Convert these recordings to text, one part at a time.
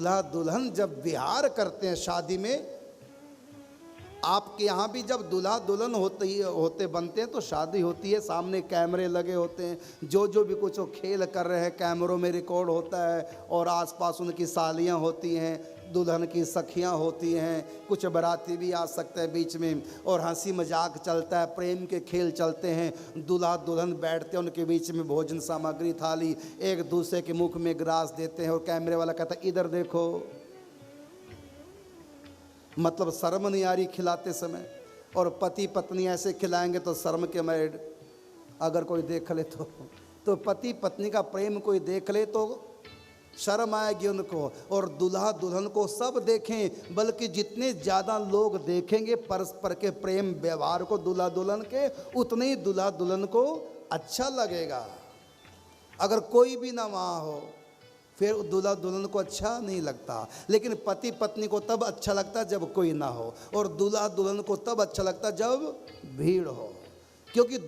दूल्हा दुल्हन जब विहार करते हैं शादी में, आपके यहाँ भी जब दूल्हा दुल्हन होते बनते हैं तो शादी होती है, सामने कैमरे लगे होते हैं, जो भी कुछ वो खेल कर रहे हैं कैमरों में रिकॉर्ड होता है, और आसपास उनकी सालियाँ होती हैं, दुल्हन की सखियाँ होती हैं, कुछ बाराती भी आ सकते हैं बीच में, और हंसी मजाक चलता है, प्रेम के खेल चलते हैं। दूल्हा दुल्हन बैठते हैं, उनके बीच में भोजन सामग्री थाली, एक दूसरे के मुख में ग्रास देते हैं, और कैमरे वाला कहता है इधर देखो। मतलब शर्म नहीं आ रही खिलाते समय, और पति पत्नी ऐसे खिलाएंगे तो शर्म के मारे अगर कोई देख ले तो पति पत्नी का प्रेम कोई देख ले तो शर्म आएगी उनको। और दूल्हा दुल्हन को सब देखें, बल्कि जितने ज़्यादा लोग देखेंगे परस्पर के प्रेम व्यवहार को दूल्हा दुल्हन के, उतने ही दूल्हा दुल्हन को अच्छा लगेगा। अगर कोई भी ना वहाँ हो फिर दूल्हा दुल्हन को अच्छा नहीं लगता, लेकिन पति पत्नी को तब अच्छा लगता जब कोई ना हो, और दूल्हा दुल्हन को तब अच्छा लगता जब भीड़ हो। क्योंकि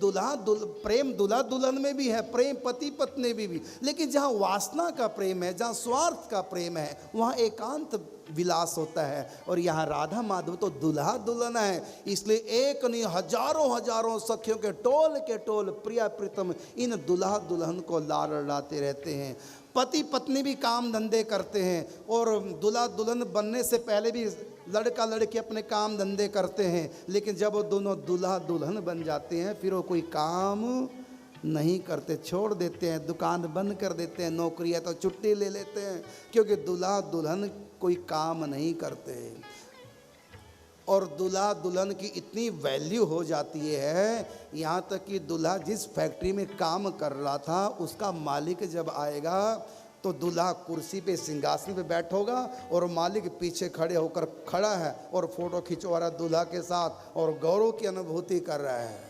प्रेम दूल्हा दुल्हन में भी है, प्रेम पति पत्नी में भी, लेकिन जहाँ वासना का प्रेम है, जहाँ स्वार्थ का प्रेम है, वहाँ एकांत विलास होता है। और यहाँ राधा माधव तो दूल्हा दुल्हन है, इसलिए एक नहीं हजारों सखियों के टोल प्रिया प्रीतम इन दूल्हा दुल्हन को लाड़ते रहते हैं। पति पत्नी भी काम धंधे करते हैं, और दूल्हा दुल्हन बनने से पहले भी लड़का लड़की अपने काम धंधे करते हैं, लेकिन जब वो दोनों दूल्हा दुल्हन बन जाते हैं फिर वो कोई काम नहीं करते, छोड़ देते हैं, दुकान बंद कर देते हैं, नौकरी है तो छुट्टी ले लेते हैं, क्योंकि दूल्हा दुल्हन कोई काम नहीं करते। और दूल्हा दुल्हन की इतनी वैल्यू हो जाती है, यहाँ तक कि दूल्हा जिस फैक्ट्री में काम कर रहा था उसका मालिक जब आएगा तो दूल्हा कुर्सी पे सिंहासन पे बैठोगा, और मालिक पीछे खड़ा है और फोटो खिंचवा रहा है दूल्हा के साथ, और गौरव की अनुभूति कर रहा है।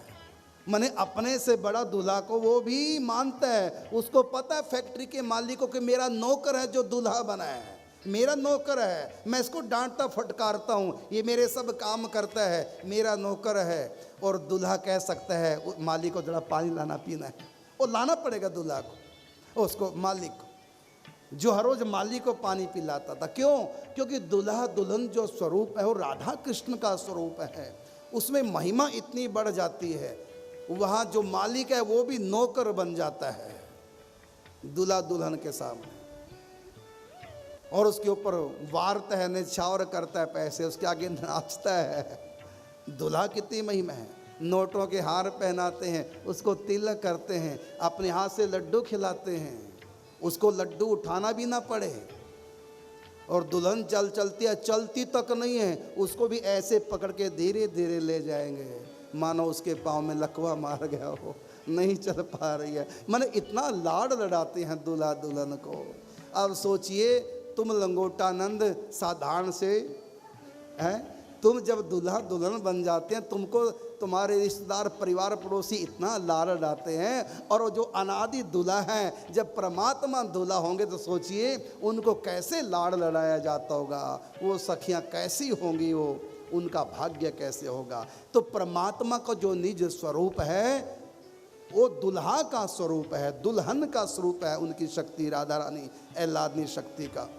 माने अपने से बड़ा दूल्हा को वो भी मानता है, उसको पता है फैक्ट्री के मालिक को कि मेरा नौकर है जो दूल्हा बनाया है, मेरा नौकर है, मैं इसको डांटता फटकारता हूँ, ये मेरे सब काम करता है, मेरा नौकर है। और दूल्हा कह सकता है मालिक को जरा पानी लाना पीना है, वो लाना पड़ेगा दूल्हा को, उसको मालिक को, जो हर रोज मालिक को पानी पिलाता था। क्यों? क्योंकि दूल्हा दुल्हन जो स्वरूप है वो राधा कृष्ण का स्वरूप है, उसमें महिमा इतनी बढ़ जाती है, वहाँ जो मालिक है वो भी नौकर बन जाता है दूल्हा दुल्हन के सामने, और उसके ऊपर वारता है, निछावर करता है पैसे, उसके आगे नाचता है। दूल्हा कितनी महिमा है, नोटों के हार पहनाते हैं, उसको तिलक करते हैं, अपने हाथ से लड्डू खिलाते हैं, उसको लड्डू उठाना भी ना पड़े। और दुल्हन चलती है, चलती तक नहीं है, उसको भी ऐसे पकड़ के धीरे धीरे ले जाएंगे, मानो उसके पाँव में लकवा मार गया हो, नहीं चल पा रही है। माने इतना लाड़ लड़ाते हैं दूल्हा दुल्हन को। अब सोचिए तुम लंगोटानंद साधारण से हैं, तुम जब दूल्हा दुल्हन बन जाते हैं तुमको तुम्हारे रिश्तेदार परिवार पड़ोसी इतना लाड़ लड़ाते हैं, और वो जो अनादि दूल्हा हैं जब परमात्मा दूल्हा होंगे तो सोचिए उनको कैसे लाड़ लड़ाया जाता होगा, वो सखियां कैसी होंगी, वो उनका भाग्य कैसे होगा। तो परमात्मा का जो निज स्वरूप है वो दुल्हा का स्वरूप है, दुल्हन का स्वरूप है, उनकी शक्ति राधा रानी एलादनी शक्ति का।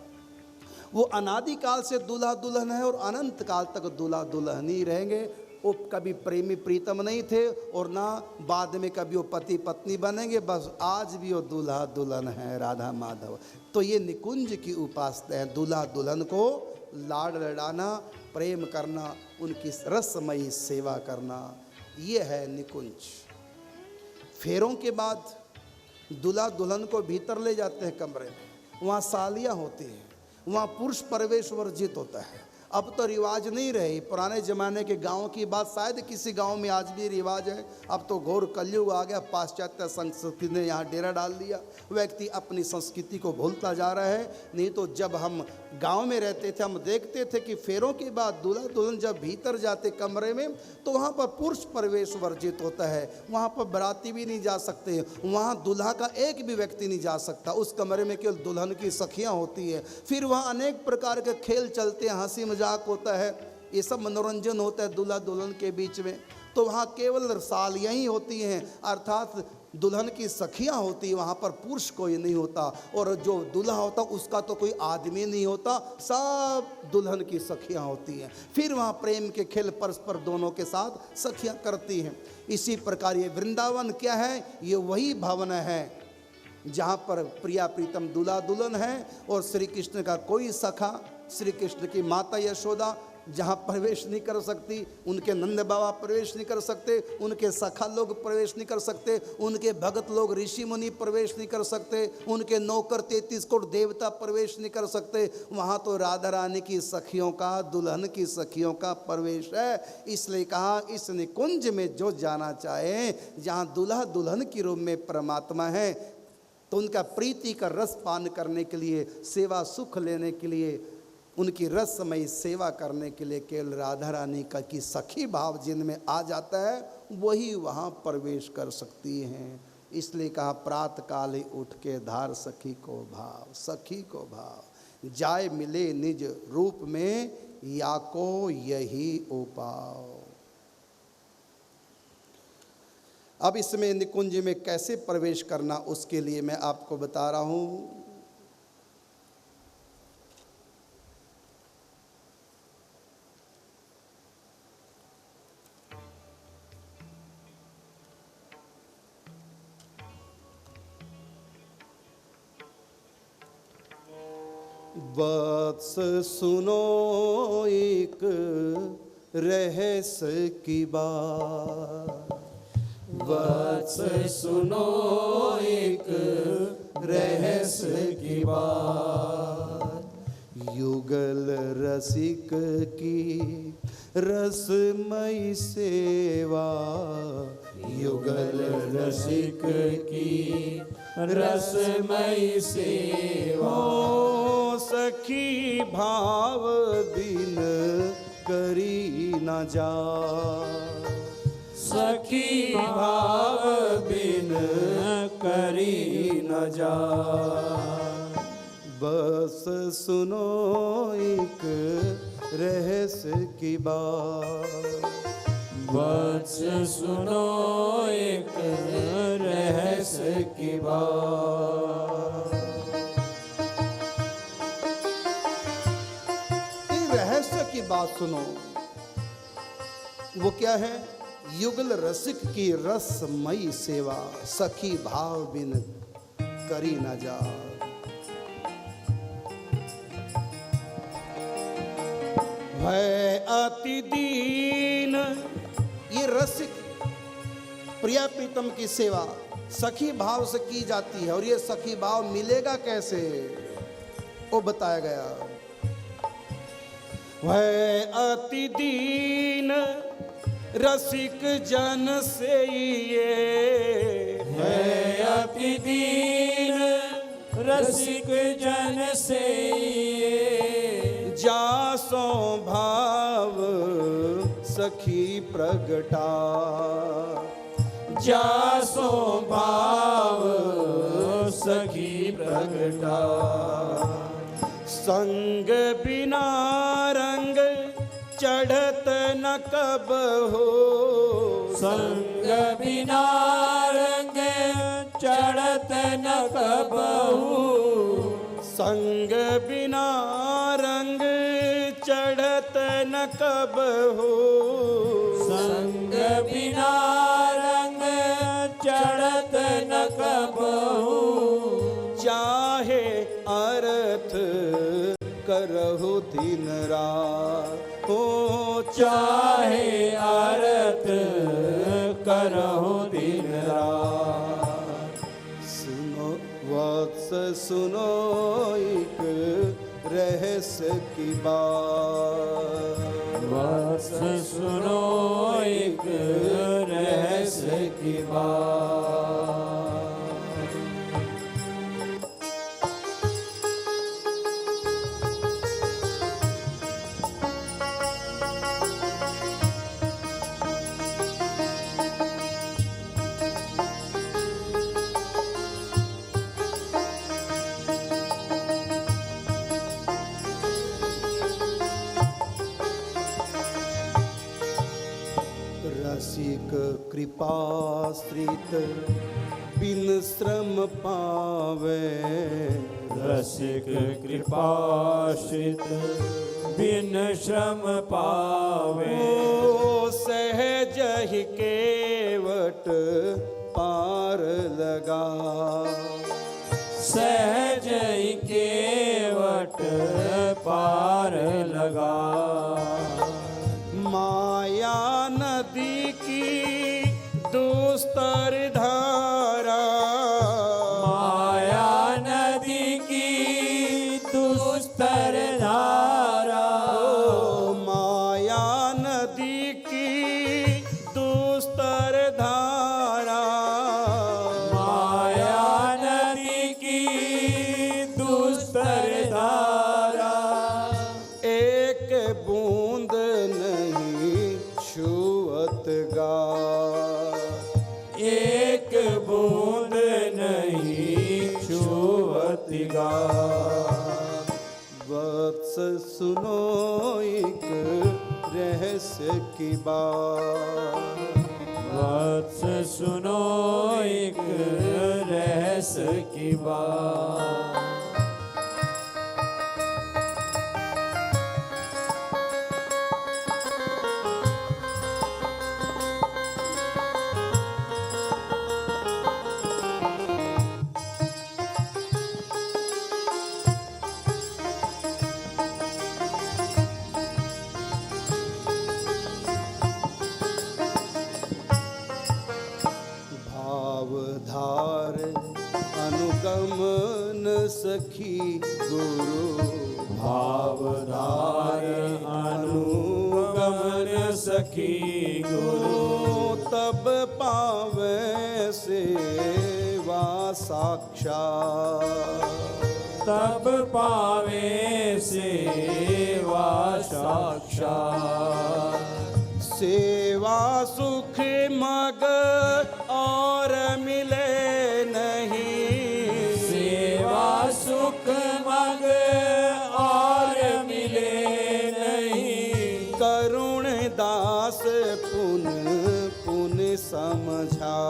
वो अनादि काल से दूल्हा दुल्हन है और अनंत काल तक दूल्हा दुल्हन ही रहेंगे। वो कभी प्रेमी प्रीतम नहीं थे और ना बाद में कभी वो पति पत्नी बनेंगे, बस आज भी वो दूल्हा दुल्हन है राधा माधव। तो ये निकुंज की उपासना है, दूल्हा दुल्हन को लाड़ लड़ाना, प्रेम करना, उनकी रसमयी सेवा करना, ये है निकुंज। फेरों के बाद दूल्हा दुल्हन को भीतर ले जाते हैं कमरे में, वहाँ सालियाँ होती हैं, वहाँ पुरुष प्रवेश वर्जित होता है। अब तो रिवाज नहीं रहे, पुराने ज़माने के गांव की बात शायद किसी गांव में आज भी रिवाज है। अब तो घोर कलयुग आ गया, पाश्चात्य संस्कृति ने यहाँ डेरा डाल दिया, व्यक्ति अपनी संस्कृति को भूलता जा रहा है। नहीं तो जब हम गांव में रहते थे हम देखते थे कि फेरों के बाद दूल्हा दुल्हन जब भीतर जाते कमरे में तो वहाँ पर पुरुष प्रवेश वर्जित होता है, वहाँ पर बराती भी नहीं जा सकते, वहाँ दूल्हा का एक भी व्यक्ति नहीं जा सकता, उस कमरे में केवल दुल्हन की सखियाँ होती है। फिर वहाँ अनेक प्रकार के खेल चलते हैं, हंसी मजाक होता है, ये सब मनोरंजन होता है दूल्हा दुल्हन के बीच में। तो वहाँ केवल सालियाँ ही होती हैं, अर्थात दुल्हन की सखियां होती, वहाँ पर पुरुष कोई नहीं होता, और जो दूल्हा होता उसका तो कोई आदमी नहीं होता, सब दुल्हन की सखियां होती हैं। फिर वहाँ प्रेम के खेल परस्पर दोनों के साथ सखियां करती हैं। इसी प्रकार ये वृंदावन क्या है? ये वही भवन है जहाँ पर प्रिया प्रीतम दूल्हा दुल्हन है, और श्री कृष्ण का कोई सखा, श्री कृष्ण की माता यशोदा जहाँ प्रवेश नहीं कर सकती, उनके नंद बाबा प्रवेश नहीं कर सकते, उनके सखा लोग प्रवेश नहीं कर सकते, उनके भगत लोग ऋषि मुनि प्रवेश नहीं कर सकते, उनके नौकर 33 करोड़ देवता प्रवेश नहीं कर सकते। वहाँ तो राधा रानी की सखियों का, दुल्हन की सखियों का प्रवेश है। इसलिए कहा इस निकुंज में जो जाना चाहे, जहाँ दूल्हा दुल्हन की रूप में परमात्मा है, तो उनका प्रीति का रस पान करने के लिए, सेवा सुख लेने के लिए, उनकी रसमयी सेवा करने के लिए केवल राधा रानी का की सखी भाव जिनमें आ जाता है, वही वहाँ प्रवेश कर सकती हैं। इसलिए कहा प्रातः काल ही उठ के धार सखी को भाव, सखी को भाव, जाय मिले निज रूप में, या को यही उपाव। अब इसमें निकुंज में कैसे प्रवेश करना, उसके लिए मैं आपको बता रहा हूँ। वत्स सुनो एक रहस्य की बात, वत्स सुनो एक रहस्य की बात, युगल रसिक की रसमयी सेवा, युगल रसिक की रसमयी सेवा, सखी भाव बिन करी न जा, सखी भाव बिन करी न जा, बस सुनो एक रहस्य की बात, बस सुनो एक रहस्य की बात। रहस्य की बात सुनो, वो क्या है? युगल रसिक की रसमयी सेवा, सखी भाव बिन करी न जा। भय अति दीन, ये रसिक प्रिया प्रीतम की सेवा सखी भाव से की जाती है, और ये सखी भाव मिलेगा कैसे, वो बताया गया। वह अति दीन रसिक जन से ये, है अति दीन रसिक जन से ये, जासो भाव सखी प्रगटा, जासो भाव सखी प्रगटा, संग बिना रंग चढ़त न कब हो, संग बिना रंग चढ़त न कब हो, संग बिना रंग चढ़त न कब हो, संग बिना रंग चढ़त न कब हो, चाहे अर्थ करहु दिन रात, हो चाहे अर्थ करहु दिन रात। सुनो वत्स सुनो एक रहस्य की बात, वत्स सुनो एक रहस्य की बात। रसिक कृपाश्रित बिन श्रम पावे रसिक कृपाश्रित बिन श्रम पावे। ओ सहज ही केवट पार लगा। सहज ही केवट पार लगा। माया नदी की दुस्तर धारा, माया नदी की दुस्तर धारा। ओ माया नदी की दुस्तर धारा, माया नदी की दुस्तर धारा। एक बूंद नहीं छुअत गा। एक बूंद नहीं छुअत गा। वत्स सुनो एक रहस्य की बात। वत्स सुनो एक रहस्य की बात। भावधार अनुगमन सखी गुरु। भावधार अनुगमन सखी गुरु। तब पावे सेवा साक्षात। तब पावे सेवा साक्षात। सेवा सुख मग और मिले नहीं। सेवा सुख मग और मिले नहीं। करुण दास पुन पुन समझा।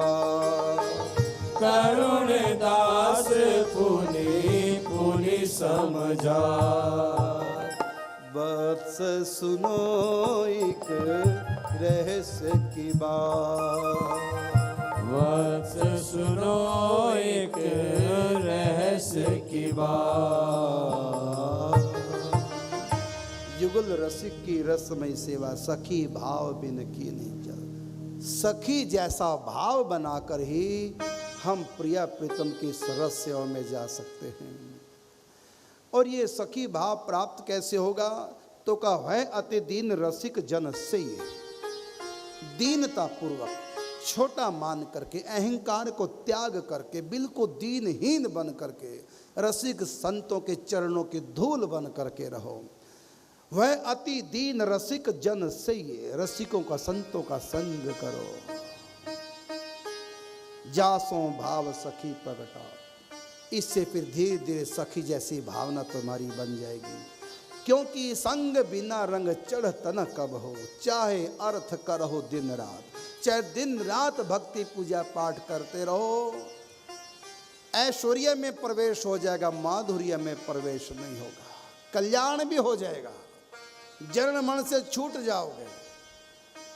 करुण दास पुनि पुनि समझा। वत्स सुनो एक रहस्य की बात। वत्स सुनो एक रहस्य की बात। युगल रसिक की रसमय सेवा सखी भाव बिन की नहीं चल। सखी जैसा भाव बनाकर ही हम प्रिया प्रीतम की सरस सेवा में जा सकते हैं। और ये सखी भाव प्राप्त कैसे होगा? तो का है अति दीन रसिक जन से ही दीनता पूर्वक छोटा मान करके अहंकार को त्याग करके बिल्कुल दीनहीन बन करके रसिक संतों के चरणों की धूल बन करके रहो। वह अति दीन रसिक जन से ही रसिकों का संतों का संग करो। जासों भाव सखी प्रगटा। इससे फिर धीरे धीरे सखी जैसी भावना तुम्हारी बन जाएगी। क्योंकि संग बिना रंग चढ़ तन कब हो। चाहे अर्थ करहो दिन रात, चाहे दिन रात भक्ति पूजा पाठ करते रहो, ऐश्वर्य में प्रवेश हो जाएगा, माधुर्य में प्रवेश नहीं होगा। कल्याण भी हो जाएगा, जरण मन से छूट जाओगे,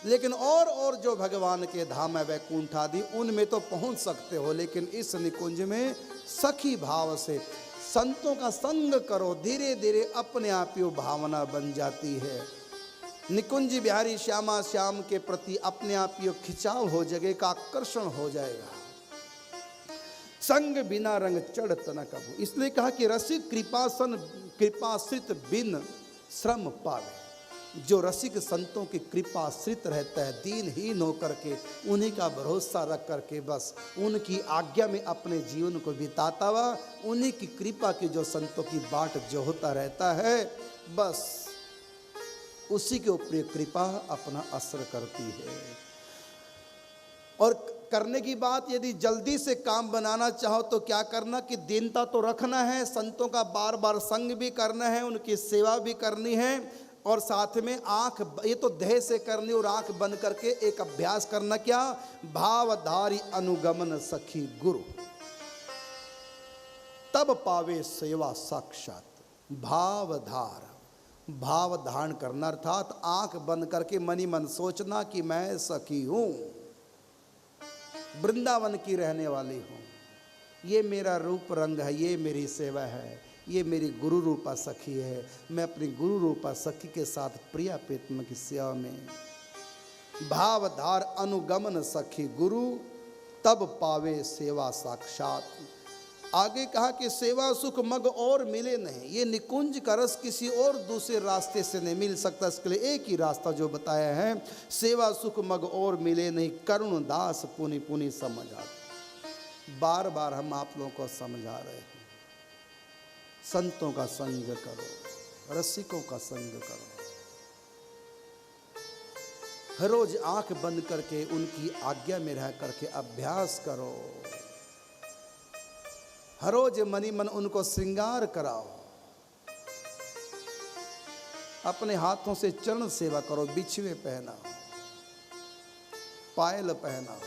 लेकिन और जो भगवान के धाम है वैकुंठ आदि उनमें तो पहुंच सकते हो। लेकिन इस निकुंज में सखी भाव से संतों का संग करो, धीरे धीरे अपने आप ही भावना बन जाती है। निकुंज बिहारी श्यामा श्याम के प्रति अपने आप ही खिंचाव हो जाएगा, का आकर्षण हो जाएगा। संग बिना रंग चढ़ तना कबू। इसलिए कहा कि रसिक कृपाश्रित बिन श्रम पावे। जो रसिक संतों की कृपाश्रित रहता है, दीनहीन होकर के उन्हीं का भरोसा रख करके बस उनकी आज्ञा में अपने जीवन को बिताता हुआ, उन्हीं की कृपा की जो संतों की बाट जो होता रहता है, बस उसी के ऊपर कृपा अपना असर करती है। और करने की बात, यदि जल्दी से काम बनाना चाहो तो क्या करना कि दीनता तो रखना है, संतों का बार बार संग भी करना है, उनकी सेवा भी करनी है। और साथ में आंख, ये तो देह से करनी और आंख बंद करके एक अभ्यास करना, क्या? भावधारी अनुगमन सखी गुरु, तब पावे सेवा साक्षात। भावधार, भाव धारण करना, अर्थात आंख बंद करके मनी मन सोचना कि मैं सखी हूं, वृंदावन की रहने वाली हूं, ये मेरा रूप रंग है, ये मेरी सेवा है, ये मेरी गुरु रूपा सखी है, मैं अपनी गुरु रूपा सखी के साथ प्रिया प्रीतम की सेवा में। भावधार अनुगमन सखी गुरु, तब पावे सेवा साक्षात। आगे कहा कि सेवा सुख मग और मिले नहीं, ये निकुंज का रस किसी और दूसरे रास्ते से नहीं मिल सकता। इसके लिए एक ही रास्ता जो बताया है, सेवा सुख मग और मिले नहीं, करुण दास पुनि पुनि समझ आ। बार बार हम आप लोगों को समझा रहे हैं, संतों का संग करो, रसिकों का संग करो, हर रोज आंख बंद करके उनकी आज्ञा में रह करके अभ्यास करो, हर रोज मनी मन उनको श्रृंगार कराओ, अपने हाथों से चरण सेवा करो, बिछुए पहनाओ, पायल पहनाओ,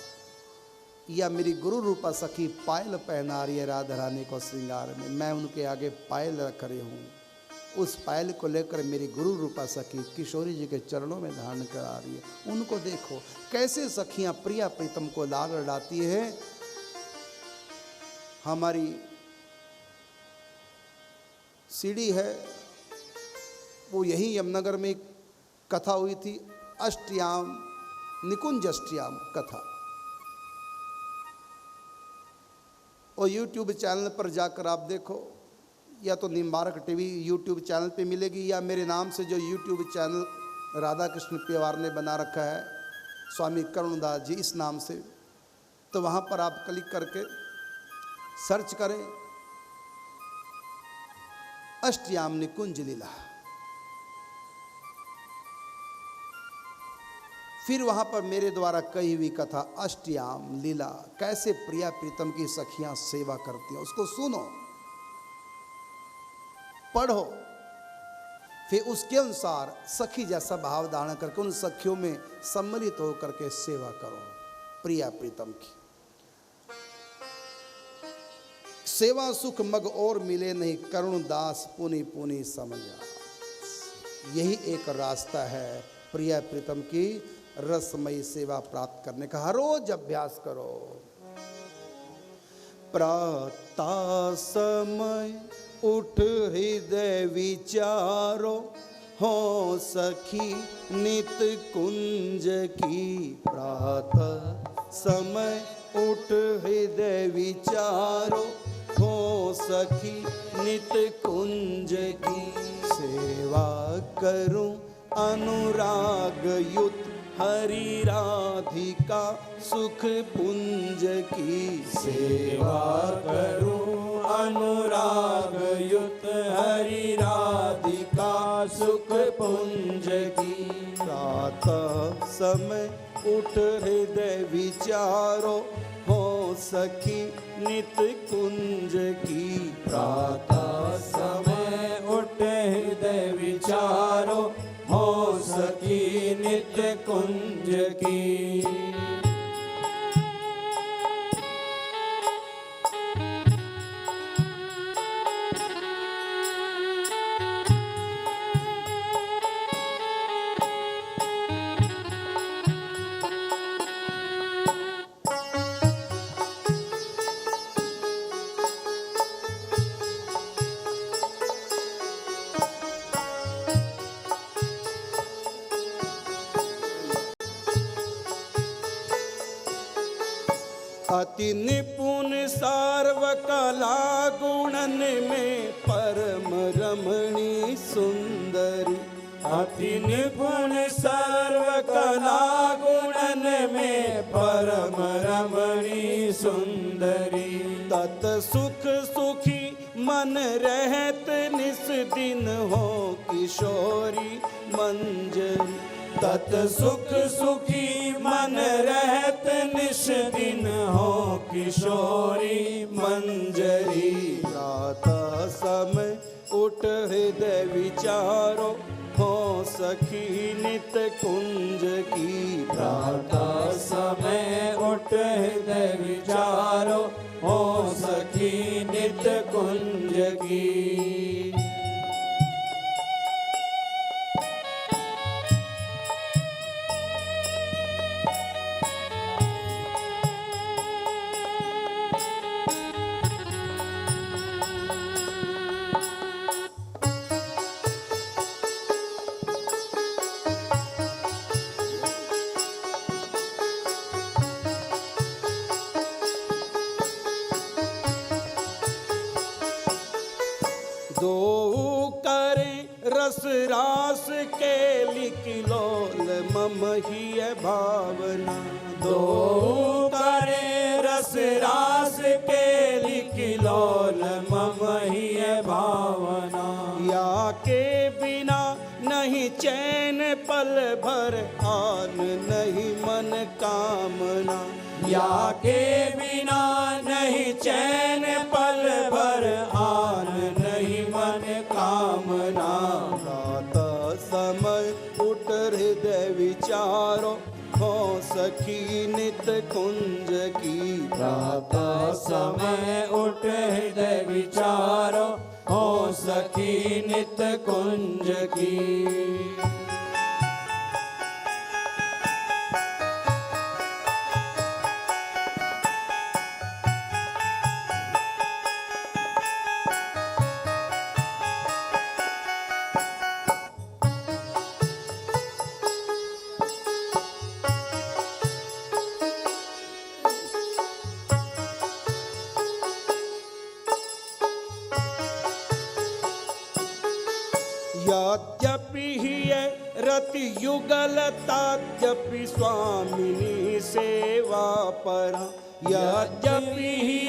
या मेरी गुरु रूपा सखी पायल पहना रही है राधा रानी को श्रृंगार में, मैं उनके आगे पायल रख रही हूँ, उस पायल को लेकर मेरी गुरु रूपा सखी किशोरी जी के चरणों में धारण करा रही है। उनको देखो कैसे सखियाँ प्रिया प्रीतम को लाल लड़ाती है। हमारी सीढ़ी है वो, यही यमुनानगर में एक कथा हुई थी, अष्टयाम निकुंज अष्टयाम कथा, और YouTube चैनल पर जाकर आप देखो, या तो निम्बारक टीवी YouTube चैनल पे मिलेगी, या मेरे नाम से जो YouTube चैनल राधा कृष्ण पिवार ने बना रखा है स्वामी करुणदास जी इस नाम से, तो वहाँ पर आप क्लिक करके सर्च करें अष्टयाम निकुंज लीला, फिर वहाँ पर मेरे द्वारा कही हुई कथा अष्टयाम लीला, कैसे प्रिया प्रीतम की सखियां सेवा करती हैं, उसको सुनो, पढ़ो, फिर उसके अनुसार सखी जैसा भाव धारण करके उन सखियों में सम्मिलित होकर के सेवा करो प्रिया प्रीतम की। सेवा सुख मग और मिले नहीं, करुण दास पुनि पुनि समझा। यही एक रास्ता है प्रिया प्रीतम की रसमयी सेवा प्राप्त करने का। हर रोज अभ्यास करो। प्रातः समय उठ हृदय विचारो, हो सखी नित कुंज की। प्रातः समय उठ हृदय विचारो, हो सखी नित कुंज की। सेवा करूं अनुराग युत हरि राधिका सुख पुंज की। सेवा करूं अनुराग युत हरि राधिका सुख पुंज की। प्रातः समय उठ हृदय विचारो, हो सखी नित कुंज की। प्रातः समय उठ हृदय विचारो, हो सखी नित्य कुंज की। अति निपुण सार्व कला गुणन में परम रमणी सुंदरी। अति निपुण सर्व कला गुणन में परम रमणी सुंदरी। तत सुख सुखी मन रहत निस दिन, हो किशोरी मंजरी। तत सुख सुखी मन रहत निश दिन, हो किशोरी मंजरी। प्रातः समय उठ हृदय विचारो, हो सखी नित कुंज की। प्रातः समय उठ हृदय विचारो, हो सखी नित कुंज की। दो करे रस रास के लिखलोल मम ही भावना। दो करे रस रास के लिखलोल मम ही भावना। या के बिना नहीं चैन पल भर आन नहीं मन कामना। या के बिना नहीं चैन पल भर आन नहीं मन कामना। प्रातः समय उठ हृदय विचारो, हो सखी नित कुंज की। प्रातः समय उठ हृदय विचारो, हो सखी नित कुंज की। यद्यपि ही रति युगल ताद्यपि स्वामिनी सेवा परा। यद्यपि ही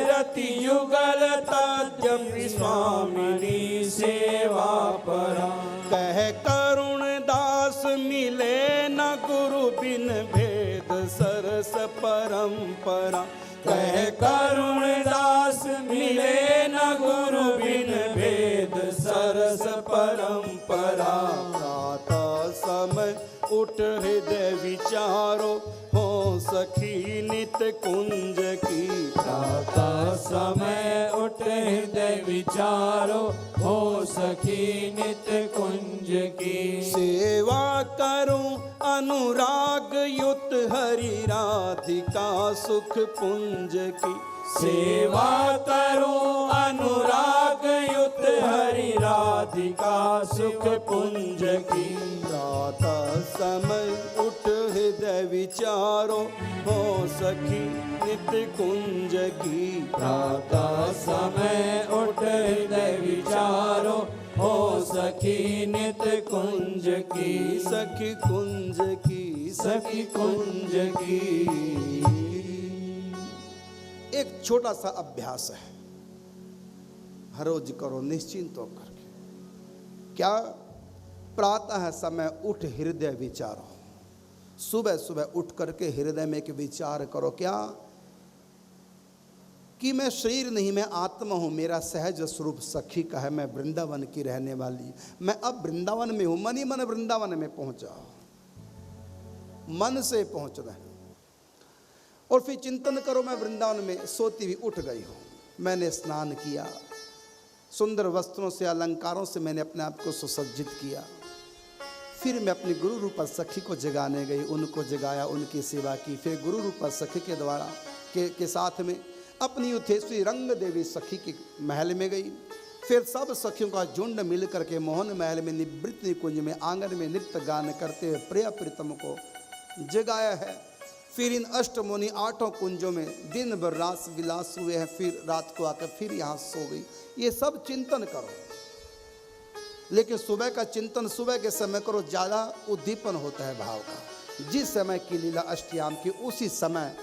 रति युगल तद्यपि स्वामिनी सेवा परा। कह करुण दास मिले न गुरु बिन भेद सरस परंपरा। कह करुण दास मिले न गुरु बिन भेद सरस परंपरा। प्रातः समय उठ हृदय विचारो, हो सखी नित कुंज की। प्रातः समय उठ हृदय विचारो, हो सखी नित कुंज की। सेवा करूं अनुराग युत हरि राधिका सुख पुंज की। सेवा करूं अनुराग युत हरि राधिका सुख पुंज की। प्रातः समय उठ हृदय विचारो, हो सखी नित कुंज की। प्रातः समय उठ हृदय विचारो, हो सखी नित कुंज की। सखी कुंज की, सखी कुंज की। एक छोटा सा अभ्यास है, हर रोज करो निश्चिंत होकर के। क्या? प्रातः समय उठ हृदय विचारो। सुबह सुबह उठ करके हृदय में एक विचार करो, क्या कि मैं शरीर नहीं, मैं आत्मा हूँ। मेरा सहज स्वरूप सखी का है, मैं वृंदावन की रहने वाली। मैं अब वृंदावन में हूँ, मन ही मन वृंदावन में पहुँचा, मन से पहुँचना है। और फिर चिंतन करो, मैं वृंदावन में सोती हुई उठ गई हूँ। मैंने स्नान किया, सुंदर वस्त्रों से अलंकारों से मैंने अपने आप को सुसज्जित किया। फिर मैं अपनी गुरु रूपा सखी को जगाने गई, उनको जगाया, उनकी सेवा की। फिर गुरु रूपा सखी के द्वारा के साथ में अपनी उथेश्वरी रंग देवी सखी के महल में गई। फिर सब सखियों का झुंड मिल करके मोहन महल में निवृत्ति कुंज में आंगन में नृत्य गान करते हुए प्रिय प्रीतम को जगाया है। फिर इन अष्टमुनि आठों कुंजों में दिन भर रास विलास हुए हैं। फिर रात को आकर फिर यहाँ सो गई। ये सब चिंतन करो, लेकिन सुबह का चिंतन सुबह के समय करो, ज़्यादा उद्दीपन होता है भाव का। जिस समय की लीला अष्टयाम की, उसी समय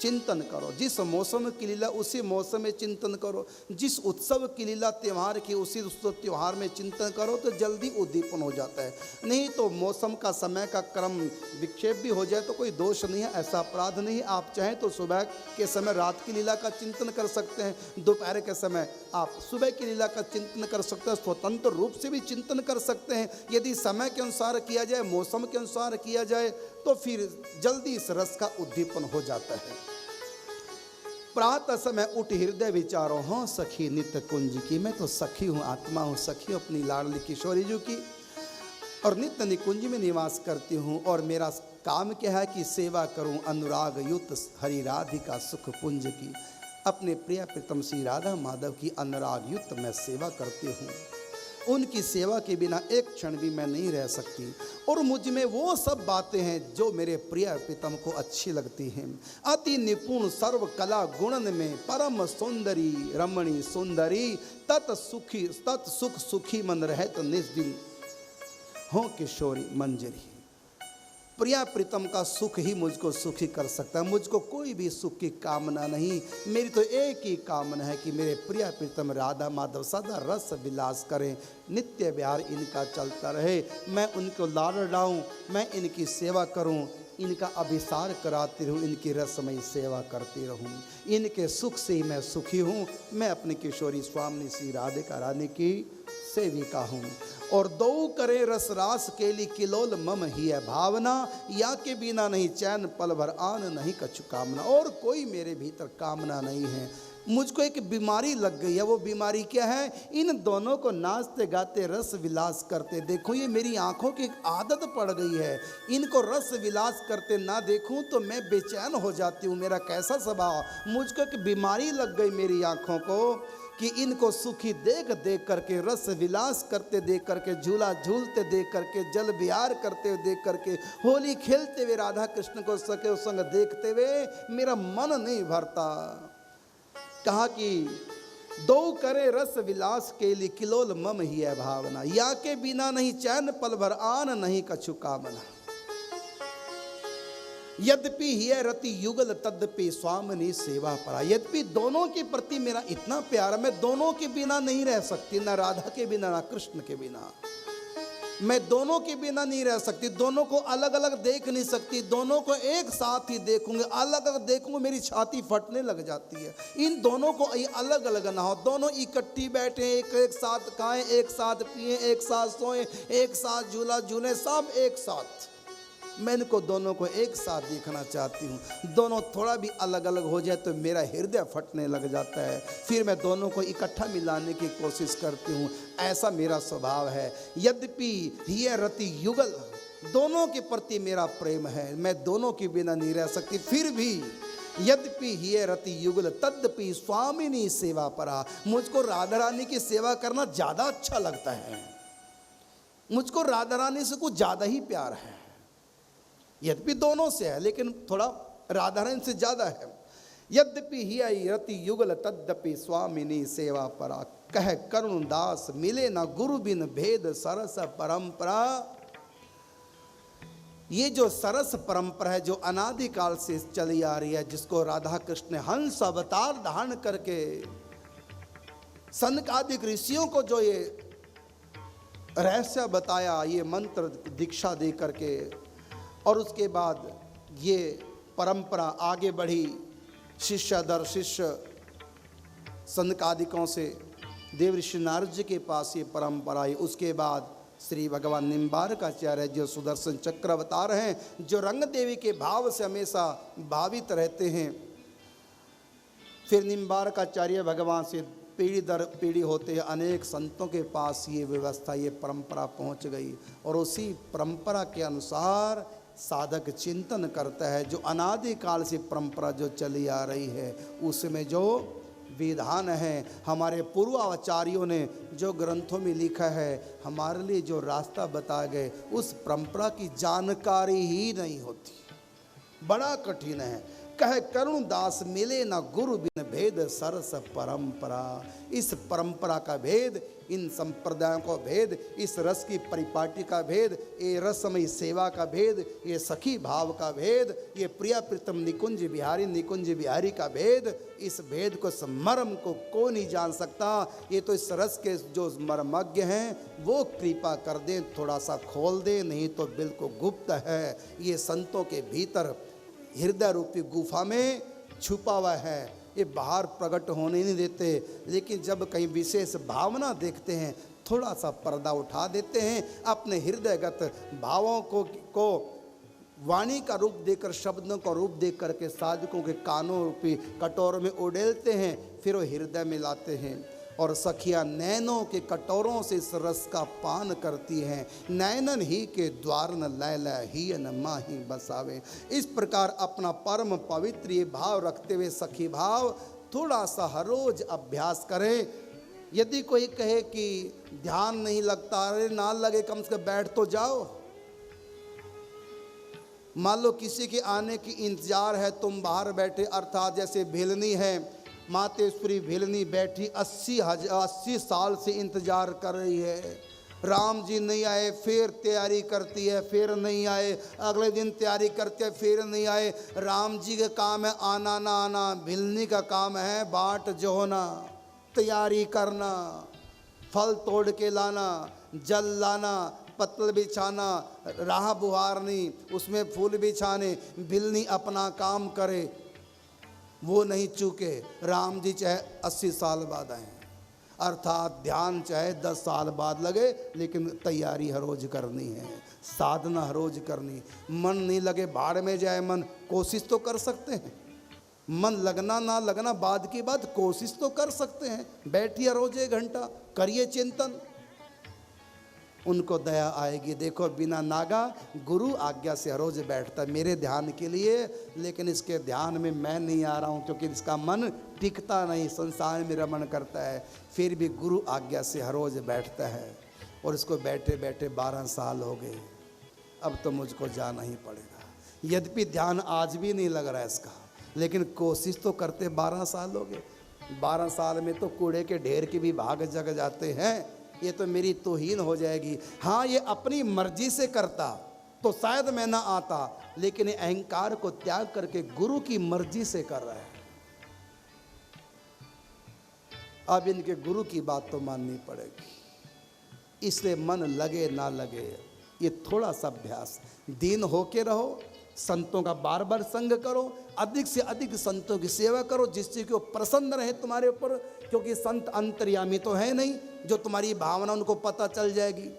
चिंतन करो। जिस मौसम की लीला उसी मौसम में चिंतन करो, जिस उत्सव की लीला त्यौहार की उसी उत्सव त्यौहार में चिंतन करो तो जल्दी उद्दीपन हो जाता है। नहीं तो मौसम का समय का क्रम विक्षेप भी हो जाए तो कोई दोष नहीं है, ऐसा अपराध नहीं है। आप चाहें तो सुबह के समय रात की लीला का चिंतन कर सकते हैं, दोपहर के समय आप सुबह की लीला का चिंतन कर सकते हैं, स्वतंत्र रूप से भी चिंतन कर सकते हैं। यदि समय के अनुसार किया जाए, मौसम के अनुसार किया जाए तो फिर जल्दी इस रस का उद्दीपन हो जाता है। प्रातः समय उठ हृदय विचारो, हाँ सखी नित्य कुंज की। मैं तो सखी हूँ, आत्मा हूँ, सखी अपनी लाडली किशोरी जी की, और नित्य निकुंज में निवास करती हूँ। और मेरा काम क्या है कि सेवा करूँ अनुराग युक्त हरि राधिका सुख पुंज की। अपने प्रिय प्रीतम श्री राधा माधव की अनुराग युक्त मैं सेवा करती हूँ। उनकी सेवा के बिना एक क्षण भी मैं नहीं रह सकती। और मुझ में वो सब बातें हैं जो मेरे प्रिय प्रीतम को अच्छी लगती हैं। अति निपुण सर्व कला गुणन में परम सुंदरी रमणी सुंदरी, तत् सुख सुखी मन रहत निज हो किशोरी मंजरी। प्रिया प्रीतम का सुख ही मुझको सुखी कर सकता है, मुझको कोई भी सुख की कामना नहीं। मेरी तो एक ही कामना है कि मेरे प्रिया प्रीतम राधा माधव सदा रस विलास करें, नित्य विहार इनका चलता रहे, मैं उनको लाडाऊं, मैं इनकी सेवा करूं, इनका अभिसार कराती रहूं, इनकी रसमयी सेवा करती रहूं। इनके सुख से ही मैं सुखी हूं। मैं अपनी किशोरी स्वामी श्री राधिका रानी की सेविका हूँ। और दो करे रस रास के लिए किलोल मम ही है भावना, या के बिना नहीं चैन पल भर आन नहीं कछु कामना। और कोई मेरे भीतर कामना नहीं है। मुझको एक बीमारी लग गई है। वो बीमारी क्या है? इन दोनों को नाचते गाते रस विलास करते देखो, ये मेरी आंखों की एक आदत पड़ गई है। इनको रस विलास करते ना देखूं तो मैं बेचैन हो जाती हूँ। मेरा कैसा स्वभाव, मुझको एक बीमारी लग गई मेरी आंखों को कि इनको सुखी देख देख करके, रस विलास करते देख करके, झूला झूलते देख करके, जल विहार करते हुए देख करके, होली खेलते हुए राधा कृष्ण को सके संग देखते हुए मेरा मन नहीं भरता। कहा कि दो करे रस विलास के लिए किलोल मम ही है भावना, या के बिना नहीं चैन पल भर आन नहीं कछु कामना। यद्यपि हिय रति युगल तद्यपि स्वामिनी सेवा परा। यद्यपि दोनों के प्रति मेरा इतना प्यार है, मैं दोनों के बिना नहीं रह सकती, ना राधा के बिना ना कृष्ण के बिना। मैं दोनों के बिना नहीं रह सकती, दोनों को अलग अलग देख नहीं सकती, दोनों को एक साथ ही देखूंगी। अलग अलग देखूंगी मेरी छाती फटने लग जाती है। इन दोनों को अलग अलग ना हो, दोनों इकट्ठी बैठे, एक साथ खाएं, एक साथ पिए, एक साथ सोएं, एक साथ झूला झूलें, सब एक साथ। मैं इनको दोनों को एक साथ देखना चाहती हूँ। दोनों थोड़ा भी अलग अलग हो जाए तो मेरा हृदय फटने लग जाता है। फिर मैं दोनों को इकट्ठा मिलाने की कोशिश करती हूँ, ऐसा मेरा स्वभाव है। यद्यपि हिय रति युगल, दोनों के प्रति मेरा प्रेम है, मैं दोनों के बिना नहीं रह सकती। फिर भी यद्यपि हिय रति युगल तद्यपि स्वामिनी सेवा परा, मुझको राधा रानी की सेवा करना ज़्यादा अच्छा लगता है। मुझको राधा रानी से कुछ ज़्यादा ही प्यार है। यद्यपि दोनों से है लेकिन थोड़ा राधा रानी से ज़्यादा है। यद्यपि हिय रति युगल तद्यपि स्वामिनी सेवा परा, कह करुण दास मिले न गुरु बिन भेद सरस परंपरा। ये जो सरस परंपरा है, जो अनादिकाल से चली आ रही है, जिसको राधा कृष्ण हंस अवतार धारण करके सनकादिक ऋषियों को जो ये रहस्य बताया, ये मंत्र दीक्षा दे करके, और उसके बाद ये परंपरा आगे बढ़ी शिष्य दर शिष्य सनकादिकों से। देव ऋषि नारद जी के पास ये परंपरा आई। उसके बाद श्री भगवान निम्बारकाचार्य जो सुदर्शन चक्र अवतार हैं, जो रंग देवी के भाव से हमेशा भावित रहते हैं। फिर निम्बारकाचार्य भगवान से पीढ़ी दर पीढ़ी होते हैं अनेक संतों के पास ये व्यवस्था, ये परंपरा पहुंच गई। और उसी परंपरा के अनुसार साधक चिंतन करता है। जो अनादिकाल से परंपरा जो चली आ रही है, उसमें जो विधान है, हमारे पूर्वाचार्यों ने जो ग्रंथों में लिखा है, हमारे लिए जो रास्ता बताए गए, उस परंपरा की जानकारी ही नहीं होती। बड़ा कठिन है। कहे करुण दास मिले ना गुरु बिन भेद सरस परंपरा। इस परंपरा का भेद, इन संप्रदायों का भेद, इस रस की परिपाटी का भेद, ये रसमयी सेवा का भेद, ये सखी भाव का भेद, ये प्रिया प्रीतम निकुंज बिहारी का भेद, इस भेद को, इस मर्म को नहीं जान सकता। ये तो इस रस के जो मर्मज्ञ हैं वो कृपा कर दें, थोड़ा सा खोल दें, नहीं तो बिल्कुल गुप्त है। ये संतों के भीतर हृदय रूपी गुफा में छुपा हुआ है, ये बाहर प्रकट होने नहीं देते। लेकिन जब कहीं विशेष भावना देखते हैं, थोड़ा सा पर्दा उठा देते हैं, अपने हृदयगत भावों को वाणी का रूप देकर, शब्दों का रूप देख करके साधकों के कानों रूपी कटोर में उड़ेलते हैं, फिर वो हृदय में लाते हैं। और सखियाँ नैनों के कटोरों से इस रस का पान करती हैं। नैनन ही के द्वार न लैला ही न माही बसावे। इस प्रकार अपना परम पवित्र ये भाव रखते हुए सखी भाव थोड़ा सा हर रोज अभ्यास करें। यदि कोई कहे कि ध्यान नहीं लगता, अरे ना लगे, कम से कम बैठ तो जाओ। मान लो किसी के आने की इंतजार है, तुम बाहर बैठे, अर्थात जैसे भिलनी है, मातेश्वरी भिलनी बैठी 80 साल से इंतजार कर रही है, राम जी नहीं आए, फिर तैयारी करती है, फिर नहीं आए, अगले दिन तैयारी करते हैं, फिर नहीं आए। राम जी का काम है आना ना आना, भिलनी का काम है बाट जोहना, तैयारी करना, फल तोड़ के लाना, जल लाना, पत्तल बिछाना, राह बुहारनी, उसमें फूल बिछाने। भिलनी अपना काम करे, वो नहीं चूके। राम जी चाहे 80 साल बाद आए, अर्थात ध्यान चाहे 10 साल बाद लगे, लेकिन तैयारी हर रोज करनी है, साधना हर रोज करनी। मन नहीं लगे भाड़ में जाए मन, कोशिश तो कर सकते हैं। मन लगना ना लगना बाद की बात, कोशिश तो कर सकते हैं। बैठिए रोज 1 घंटा, करिए चिंतन, उनको दया आएगी। देखो बिना नागा गुरु आज्ञा से रोज बैठता है मेरे ध्यान के लिए, लेकिन इसके ध्यान में मैं नहीं आ रहा हूँ क्योंकि इसका मन टिकता नहीं, संसार में रमण करता है। फिर भी गुरु आज्ञा से हर रोज बैठता है, और इसको बैठे बैठे 12 साल हो गए। अब तो मुझको जाना ही पड़ेगा। यद्यपि ध्यान आज भी नहीं लग रहा है इसका, लेकिन कोशिश तो करते 12 साल हो गए। 12 साल में तो कूड़े के ढेर के भी भाग जग जाते हैं। ये तो मेरी तौहीन हो जाएगी। हाँ, ये अपनी मर्जी से करता तो शायद मैं ना आता, लेकिन ये अहंकार को त्याग करके गुरु की मर्जी से कर रहा है। अब इनके गुरु की बात तो माननी पड़ेगी। इसलिए मन लगे ना लगे, ये थोड़ा सा अभ्यास, दीन होके रहो, संतों का बार बार संग करो, अधिक से अधिक संतों की सेवा करो, जिससे कि वो प्रसन्न रहे तुम्हारे ऊपर। क्योंकि संत अंतर्यामी तो है नहीं, जो तुम्हारी भावना उनको पता चल जाएगी।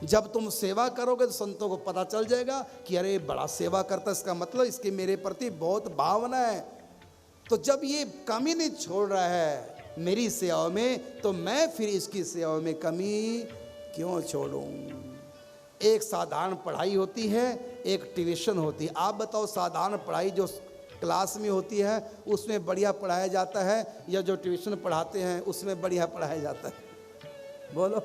जब तुम सेवा करोगे तो संतों को पता चल जाएगा कि अरे बड़ा सेवा करता, इसका मतलब इसकी मेरे प्रति बहुत भावना है। तो जब ये कमी नहीं छोड़ रहा है मेरी सेवा में, तो मैं फिर इसकी सेवा में कमी क्यों छोड़ूं। एक साधारण पढ़ाई होती है, एक ट्यूशन होती है। आप बताओ, साधारण पढ़ाई जो क्लास में होती है उसमें बढ़िया पढ़ाया जाता है, या जो ट्यूशन पढ़ाते हैं उसमें बढ़िया पढ़ाया जाता है? बोलो।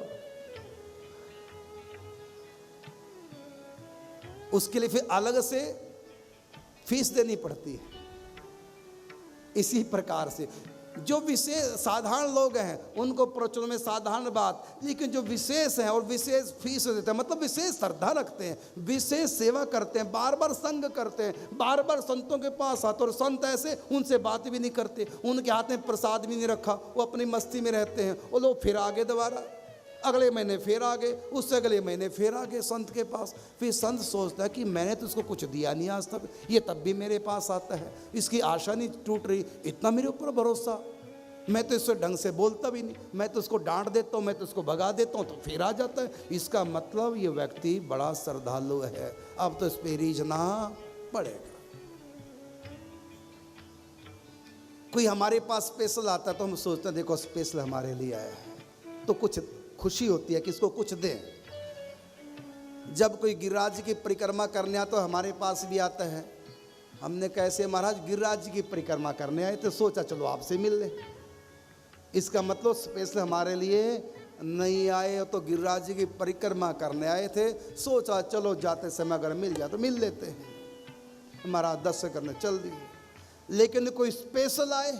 उसके लिए फिर अलग से फीस देनी पड़ती है। इसी प्रकार से जो विशेष साधारण लोग हैं उनको प्रचलन में साधारण बात, लेकिन जो विशेष हैं और विशेष फीस देते हैं, मतलब विशेष श्रद्धा रखते हैं, विशेष सेवा करते हैं, बार बार संग करते हैं, बार बार संतों के पास आते, और संत ऐसे उनसे बात भी नहीं करते, उनके हाथ में प्रसाद भी नहीं रखा, वो अपनी मस्ती में रहते हैं। वो लोग फिर आगे दोबारा, अगले महीने फिर आ गए, उससे अगले महीने फिर आ गए संत के पास। फिर संत सोचता है कि मैंने तो इसको कुछ दिया नहीं आज तक, ये तब भी मेरे पास आता है, इसकी आशा नहीं टूट रही, इतना मेरे ऊपर भरोसा। मैं तो इससे ढंग से बोलता भी नहीं, मैं तो उसको डांट देता हूँ, मैं तो उसको भगा देता हूँ, तो फिर आ जाता है। इसका मतलब ये व्यक्ति बड़ा श्रद्धालु है, अब तो इस पर रीझना पड़ेगा। कोई हमारे पास स्पेशल आता है तो हम सोचते हैं देखो स्पेशल हमारे लिए आया है, तो कुछ खुशी होती है कि इसको कुछ दें। जब कोई गिरिराज की परिक्रमा करने आता तो हमारे पास भी आता है। हमने कैसे महाराज गिरिराज की परिक्रमा करने आए, तो सोचा चलो आपसे मिल ले। इसका मतलब स्पेशल हमारे लिए नहीं आए, तो गिरिराज की परिक्रमा करने आए थे, सोचा चलो जाते समय अगर मिल जाए तो मिल लेते हैं। महाराज दर्शन करने चल दिए। लेकिन कोई स्पेशल आए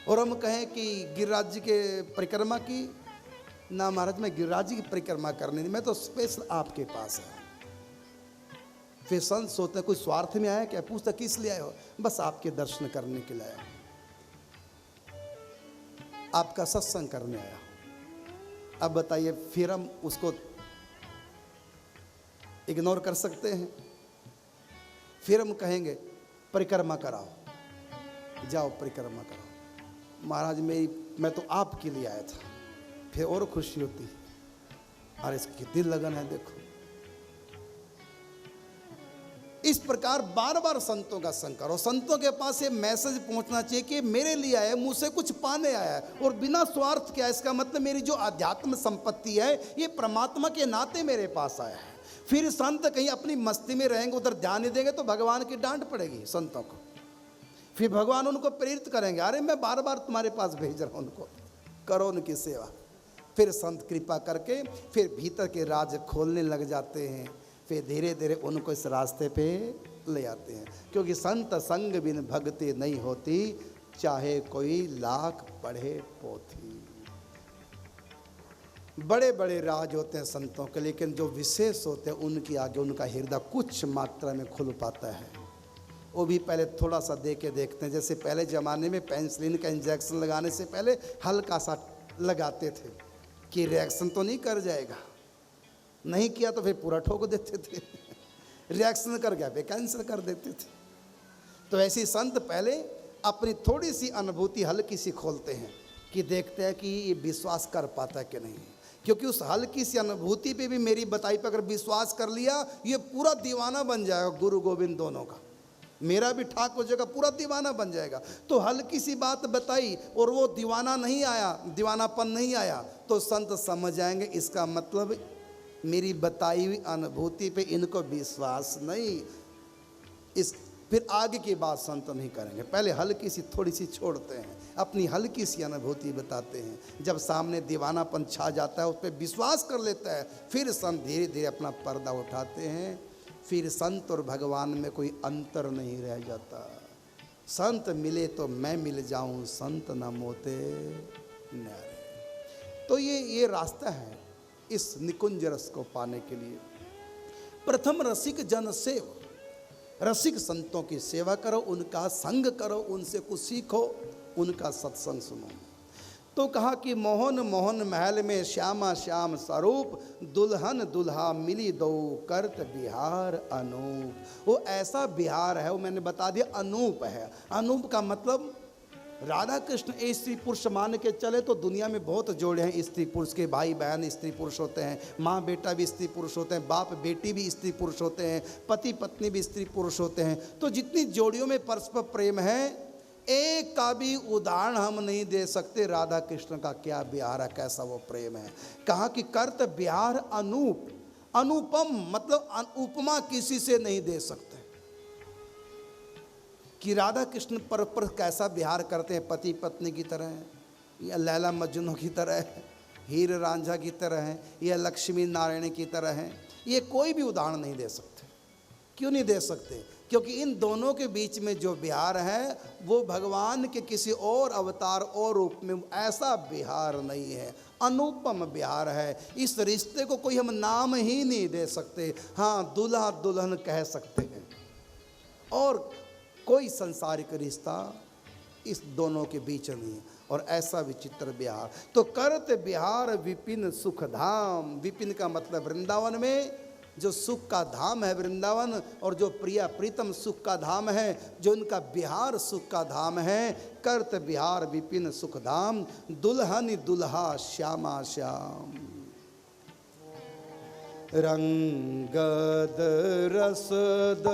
और हम कहें कि गिरिराज जी के परिक्रमा की, ना महाराज मैं गिरिराज जी की परिक्रमा करनी नहीं, मैं तो स्पेशल आपके पास है। फिर संत सोचते कोई स्वार्थ में आया क्या, पूछता किस लिए आए हो, बस आपके दर्शन करने के लिए आया, आपका सत्संग करने आया। अब बताइए, फिर हम उसको इग्नोर कर सकते हैं? फिर हम कहेंगे परिक्रमा कराओ, जाओ परिक्रमा कराओ। महाराज मैं तो आपके लिए आया था, फिर और खुशी होती, अरे इसकी कितनी लगन है देखो। इस प्रकार बार बार संतों का संग करो। संतों के पास ये मैसेज पहुंचना चाहिए कि मेरे लिए आया, मुझसे कुछ पाने आया है, और बिना स्वार्थ किया। इसका मतलब मेरी जो आध्यात्म संपत्ति है ये परमात्मा के नाते मेरे पास आया है। फिर संत कहीं अपनी मस्ती में रहेंगे, उधर ध्यान नहीं देंगे तो भगवान की डांट पड़ेगी संतों को। फिर भगवान उनको प्रेरित करेंगे, अरे मैं बार बार तुम्हारे पास भेज रहा हूं उनको, करो उनकी सेवा। फिर संत कृपा करके फिर भीतर के राज खोलने लग जाते हैं, फिर धीरे धीरे उनको इस रास्ते पे ले आते हैं। क्योंकि संत संग बिन भक्ति नहीं होती, चाहे कोई लाख पढ़े पोथी। बड़े बड़े राज होते हैं संतों के, लेकिन जो विशेष होते हैं उनके आगे उनका हृदय कुछ मात्रा में खुल पाता है। वो भी पहले थोड़ा सा दे के देखते हैं। जैसे पहले ज़माने में पेंसिलिन का इंजेक्शन लगाने से पहले हल्का सा लगाते थे कि रिएक्शन तो नहीं कर जाएगा, नहीं किया तो फिर पूरा ठोक देते थे रिएक्शन कर गया फिर कैंसिल कर देते थे। तो ऐसे ही संत पहले अपनी थोड़ी सी अनुभूति हल्की सी खोलते हैं कि देखते हैं कि ये विश्वास कर पाता है कि नहीं। क्योंकि उस हल्की सी अनुभूति पे भी मेरी बताई पे अगर विश्वास कर लिया, ये पूरा दीवाना बन जाएगा। गुरु गोविंद दोनों का, मेरा भी ठाक हो जाएगा, पूरा दीवाना बन जाएगा। तो हल्की सी बात बताई और वो दीवाना नहीं आया, दीवानापन नहीं आया, तो संत समझ जाएंगे इसका मतलब मेरी बताई हुई अनुभूति पे इनको विश्वास नहीं। इस फिर आगे की बात संत नहीं करेंगे, पहले हल्की सी थोड़ी सी छोड़ते हैं, अपनी हल्की सी अनुभूति बताते हैं। जब सामने दीवानापन छा जाता है, उस पर विश्वास कर लेता है, फिर संत धीरे धीरे अपना पर्दा उठाते हैं। फिर संत और भगवान में कोई अंतर नहीं रह जाता। संत मिले तो मैं मिल जाऊं, संत न मोते न्यारे। तो ये रास्ता है इस निकुंज रस को पाने के लिए। प्रथम रसिक जन सेव, रसिक संतों की सेवा करो, उनका संग करो, उनसे कुछ सीखो, उनका सत्संग सुनो। तो कहा कि मोहन मोहन महल में श्यामा श्याम स्वरूप, दुल्हन दुल्हा मिली दो करत बिहार अनूप। वो ऐसा बिहार है, वो मैंने बता दिया अनूप है। अनूप का मतलब राधा कृष्ण एक स्त्री पुरुष मान के चले तो दुनिया में बहुत जोड़े हैं स्त्री पुरुष के। भाई बहन स्त्री पुरुष होते हैं, माँ बेटा भी स्त्री पुरुष होते हैं, बाप बेटी भी स्त्री पुरुष होते हैं, पति पत्नी भी स्त्री पुरुष होते हैं। तो जितनी जोड़ियों में परस्पर प्रेम है, एक का भी उदाहरण हम नहीं दे सकते राधा कृष्ण का क्या बिहार है, कैसा वो प्रेम है। कहा कि कर्त बिहार अनूप, अनुपम मतलब उपमा किसी से नहीं दे सकते कि राधा कृष्ण पर कैसा विहार करते हैं। पति पत्नी की तरह है, या लैला मजनू की तरह है, हीर रांझा की तरह है, या लक्ष्मी नारायण की तरह है। ये कोई भी उदाहरण नहीं दे सकते। क्यों नहीं दे सकते? क्योंकि इन दोनों के बीच में जो विहार है वो भगवान के किसी और अवतार और रूप में ऐसा विहार नहीं है, अनुपम विहार है। इस रिश्ते को कोई हम नाम ही नहीं दे सकते। हाँ, दूल्हा दुल्हन कह सकते हैं, और कोई सांसारिक रिश्ता इस दोनों के बीच नहीं है। और ऐसा विचित्र विहार। तो करत विहार विपिन सुख धाम। विपिन का मतलब वृंदावन में जो सुख का धाम है वृंदावन, और जो प्रिया प्रीतम सुख का धाम है, जो उनका बिहार सुख का धाम है। करत बिहार विपिन सुख धाम, दुल्हन दुल्हा श्यामा श्याम। रंगद रसद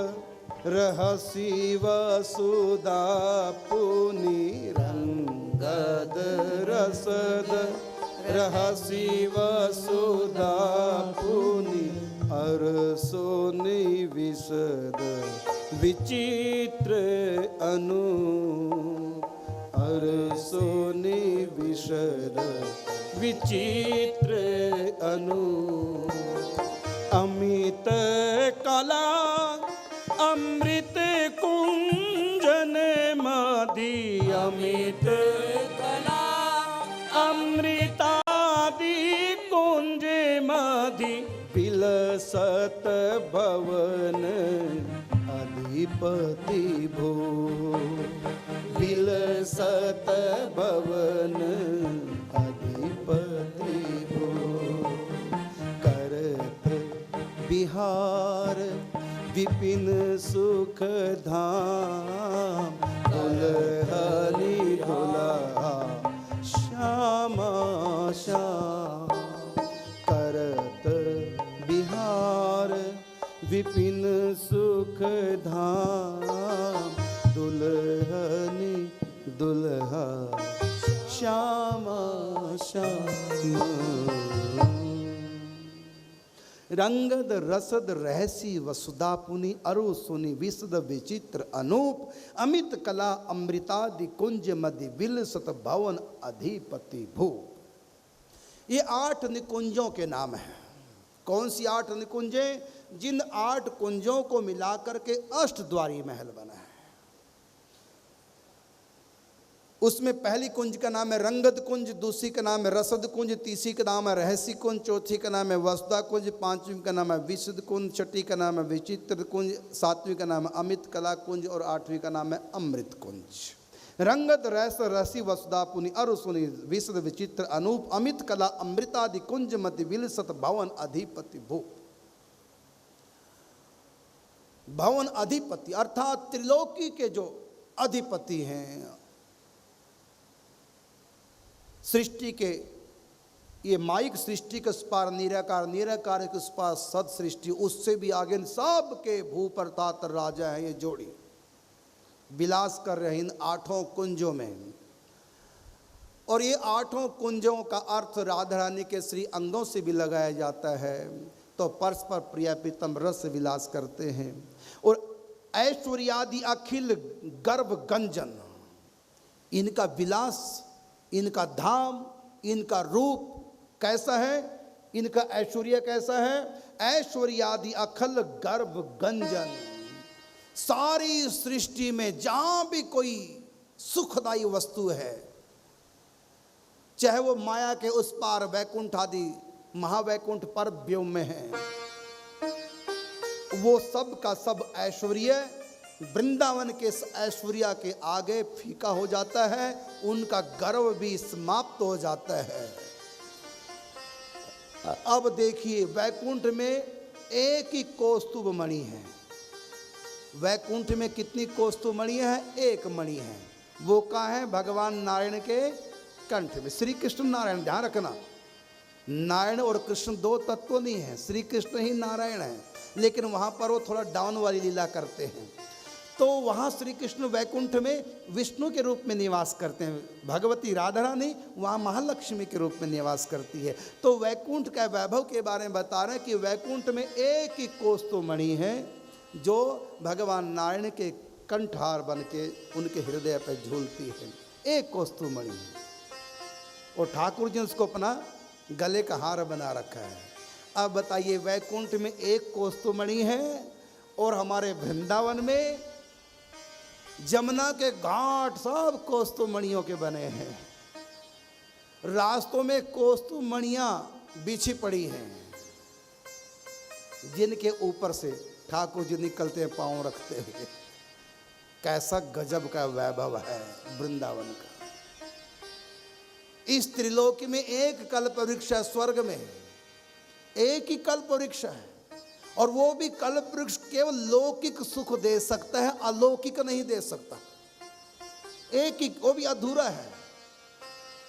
रहसी वसुदा पुनि, रंगद रसद रहसी वसुदा पुनि, अरसोनि विशद विचित्र अनु, अरसोनि विशद विचित्र अनु। अमित कला अमृत कुंज अमित कला अमृतादि कुंज मधि विलसत भवन अधिपति भो, विलसत भवन अधिपति भो, करत बिहार विपिन सुख धाम, दुल्हनी दुल्हा श्यामा श्याम, करत बिहार विपिन सुख धाम, दुल्हनी दुल्हा श्यामा श्याम। रंगद रसद रहसी वसुधा पुनि, अरु सुनि विशद विचित्र अनूप, अमित कला अमृतादि कुंज मधि विलसत भवन अधिपति भू। ये 8 निकुंजों के नाम हैं। कौन सी 8 निकुंजें? जिन 8 कुंजों को मिलाकर के अष्टद्वारी महल बना है। उसमें पहली कुंज का नाम है रंगद कुंज, दूसरी का नाम है रसद कुंज, तीसरी का नाम है रहसी कुंज, चौथी का नाम है वसुधा कुंज, पांचवी का नाम है विशद कुंज, छठी का नाम है विचित्र कुंज, सातवीं का नाम है अमित कला कुंज और आठवीं का नाम है अमृत कुंज। रंगद रस रसी वसुधा पुनि, अरु सुनि विशद विचित्र अनूप, अमित कला अमृतादि कुंज मति विलसत भवन अधिपति भू। भवन अधिपति अर्थात त्रिलोकी के जो अधिपति हैं, सृष्टि के ये माइक सृष्टि के उस पार निराकार, निराकार के उस पार सद सृष्टि, उससे भी आगे सब के भू प्रताप राजा है। ये जोड़ी विलास कर रहे इन 8 कुंजों में। और ये 8 कुंजों का अर्थ राधा रानी के श्री अंगों से भी लगाया जाता है। तो परस्पर प्रिया प्रीतम रस विलास करते हैं। और ऐश्वर्यादि अखिल गर्भ गंजन, इनका विलास, इनका धाम, इनका रूप कैसा है, इनका ऐश्वर्य कैसा है? ऐश्वर्यादि अखिल गर्भ गंजन, सारी सृष्टि में जहां भी कोई सुखदायी वस्तु है, चाहे वो माया के उस पार वैकुंठ आदि महावैकुंठ पर व्योम में है, वो सब का सब ऐश्वर्य वृंदावन के ऐश्वर्य के आगे फीका हो जाता है। उनका गर्व भी समाप्त हो जाता है। अब देखिए, वैकुंठ में एक ही कौस्तुभ मणि है। वैकुंठ में कितनी कौस्तुभ मणि है? एक मणि है। वो कहाँ है? भगवान नारायण के कंठ में। श्री कृष्ण नारायण, ध्यान रखना, नारायण और कृष्ण 2 तत्व नहीं है, श्री कृष्ण ही नारायण है। लेकिन वहाँ पर वो थोड़ा डाउन वाली लीला करते हैं। तो वहाँ श्री कृष्ण वैकुंठ में विष्णु के रूप में निवास करते हैं, भगवती राधा रानी वहाँ महालक्ष्मी के रूप में निवास करती है। तो वैकुंठ का वैभव के बारे में बता रहे हैं कि वैकुंठ में एक ही कौस्तुभ मणि है जो भगवान नारायण के कंठार बन के उनके हृदय पर झूलती है। एक कौस्तुभ मणि है और ठाकुर जी उसको अपना गले का हार बना रखा है। अब बताइए, वैकुंठ में एक कौस्तुभ मणि है और हमारे वृंदावन में जमुना के घाट सब कौस्तुभ मणियों के बने हैं। रास्तों में कौस्तुभ मणियां बिछी पड़ी हैं, जिनके ऊपर से ठाकुर जी निकलते हैं पांव रखते हुए। कैसा गजब का वैभव है वृंदावन का। इस त्रिलोकी में एक कल्प वृक्ष है, स्वर्ग में एक ही कल्प वृक्ष है, और वो भी कल्प वृक्ष केवल लौकिक सुख दे सकता है, अलौकिक नहीं दे सकता। एक ही, वो भी अधूरा है।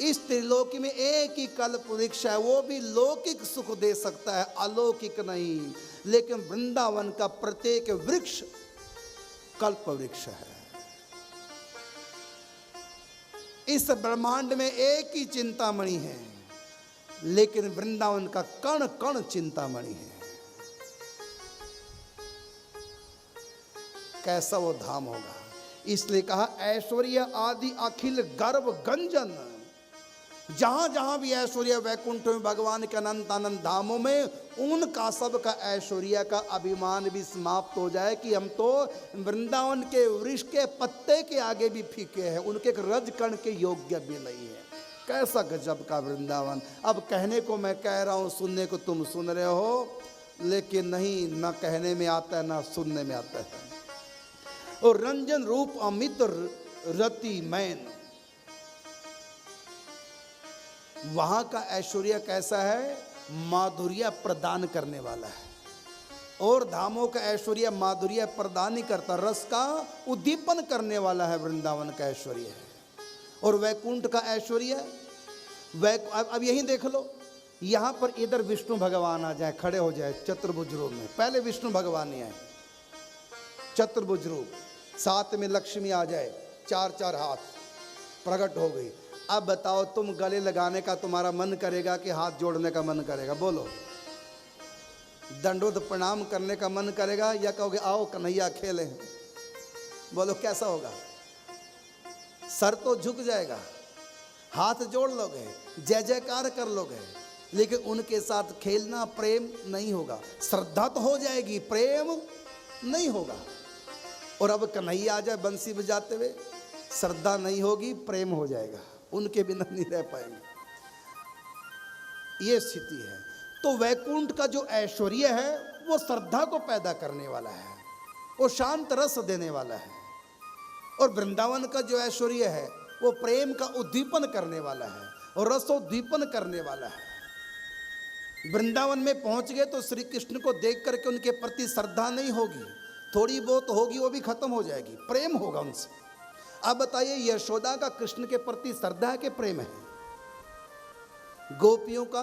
इस त्रिलोकी में एक ही कल्प वृक्ष है, वो भी लौकिक सुख दे सकता है, अलौकिक नहीं। लेकिन वृंदावन का प्रत्येक वृक्ष कल्प वृक्ष है। इस ब्रह्मांड में एक ही चिंतामणि है, लेकिन वृंदावन का कण कण चिंतामणि है। कैसा वो धाम होगा। इसलिए कहा ऐश्वर्य आदि अखिल गर्भ गंजन, जहां जहां भी ऐश्वर्य वैकुंठ में, भगवान के अनंत अनंत धामों में, उनका सबका ऐश्वर्य का अभिमान भी समाप्त हो जाए कि हम तो वृंदावन के वृक्ष के पत्ते के आगे भी फीके हैं, उनके एक रज कण के योग्य भी नहीं है। कैसा गजब का वृंदावन। अब कहने को मैं कह रहा हूं, सुनने को तुम सुन रहे हो, लेकिन नहीं, न कहने में आता है ना सुनने में आता है। और रंजन रूप अमित रति मैन, वहां का ऐश्वर्य कैसा है? माधुर्य प्रदान करने वाला है। और धामों का ऐश्वर्य माधुर्य प्रदान नहीं करता, रस का उद्दीपन करने वाला है वृंदावन का ऐश्वर्य है। और वैकुंठ का ऐश्वर्य, अब यही देख लो, यहां पर इधर विष्णु भगवान आ जाए, खड़े हो जाए चतुर्भुज रूप में। पहले विष्णु भगवान ही आए चतुर्भुज रूप, साथ में लक्ष्मी आ जाए, चार चार हाथ प्रकट हो गई। अब बताओ, तुम गले लगाने का तुम्हारा मन करेगा कि हाथ जोड़ने का मन करेगा? बोलो। दंडोत प्रणाम करने का मन करेगा या कहोगे आओ कन्हैया खेले? बोलो कैसा होगा? सर तो झुक जाएगा, हाथ जोड़ लोगे, जय जयकार कर लोगे, लेकिन उनके साथ खेलना प्रेम नहीं होगा। श्रद्धा तो हो जाएगी, प्रेम नहीं होगा। और अब कन्हैया आ जाए बंसी बजाते हुए, श्रद्धा नहीं होगी, प्रेम हो जाएगा, उनके बिना नहीं रह पाएंगे। ये स्थिति है। तो वैकुंठ का जो ऐश्वर्य है वो श्रद्धा को पैदा करने वाला है, वो शांत रस देने वाला है। और वृंदावन का जो ऐश्वर्य है वो प्रेम का उद्दीपन करने वाला है और रसोद्दीपन करने वाला है। वृंदावन में पहुंच गए तो श्री कृष्ण को देख करके उनके प्रति श्रद्धा नहीं होगी, थोड़ी बहुत होगी, वो भी खत्म हो जाएगी, प्रेम होगा उनसे। अब बताइए, यशोदा का कृष्ण के प्रति श्रद्धा है कि प्रेम है? गोपियों का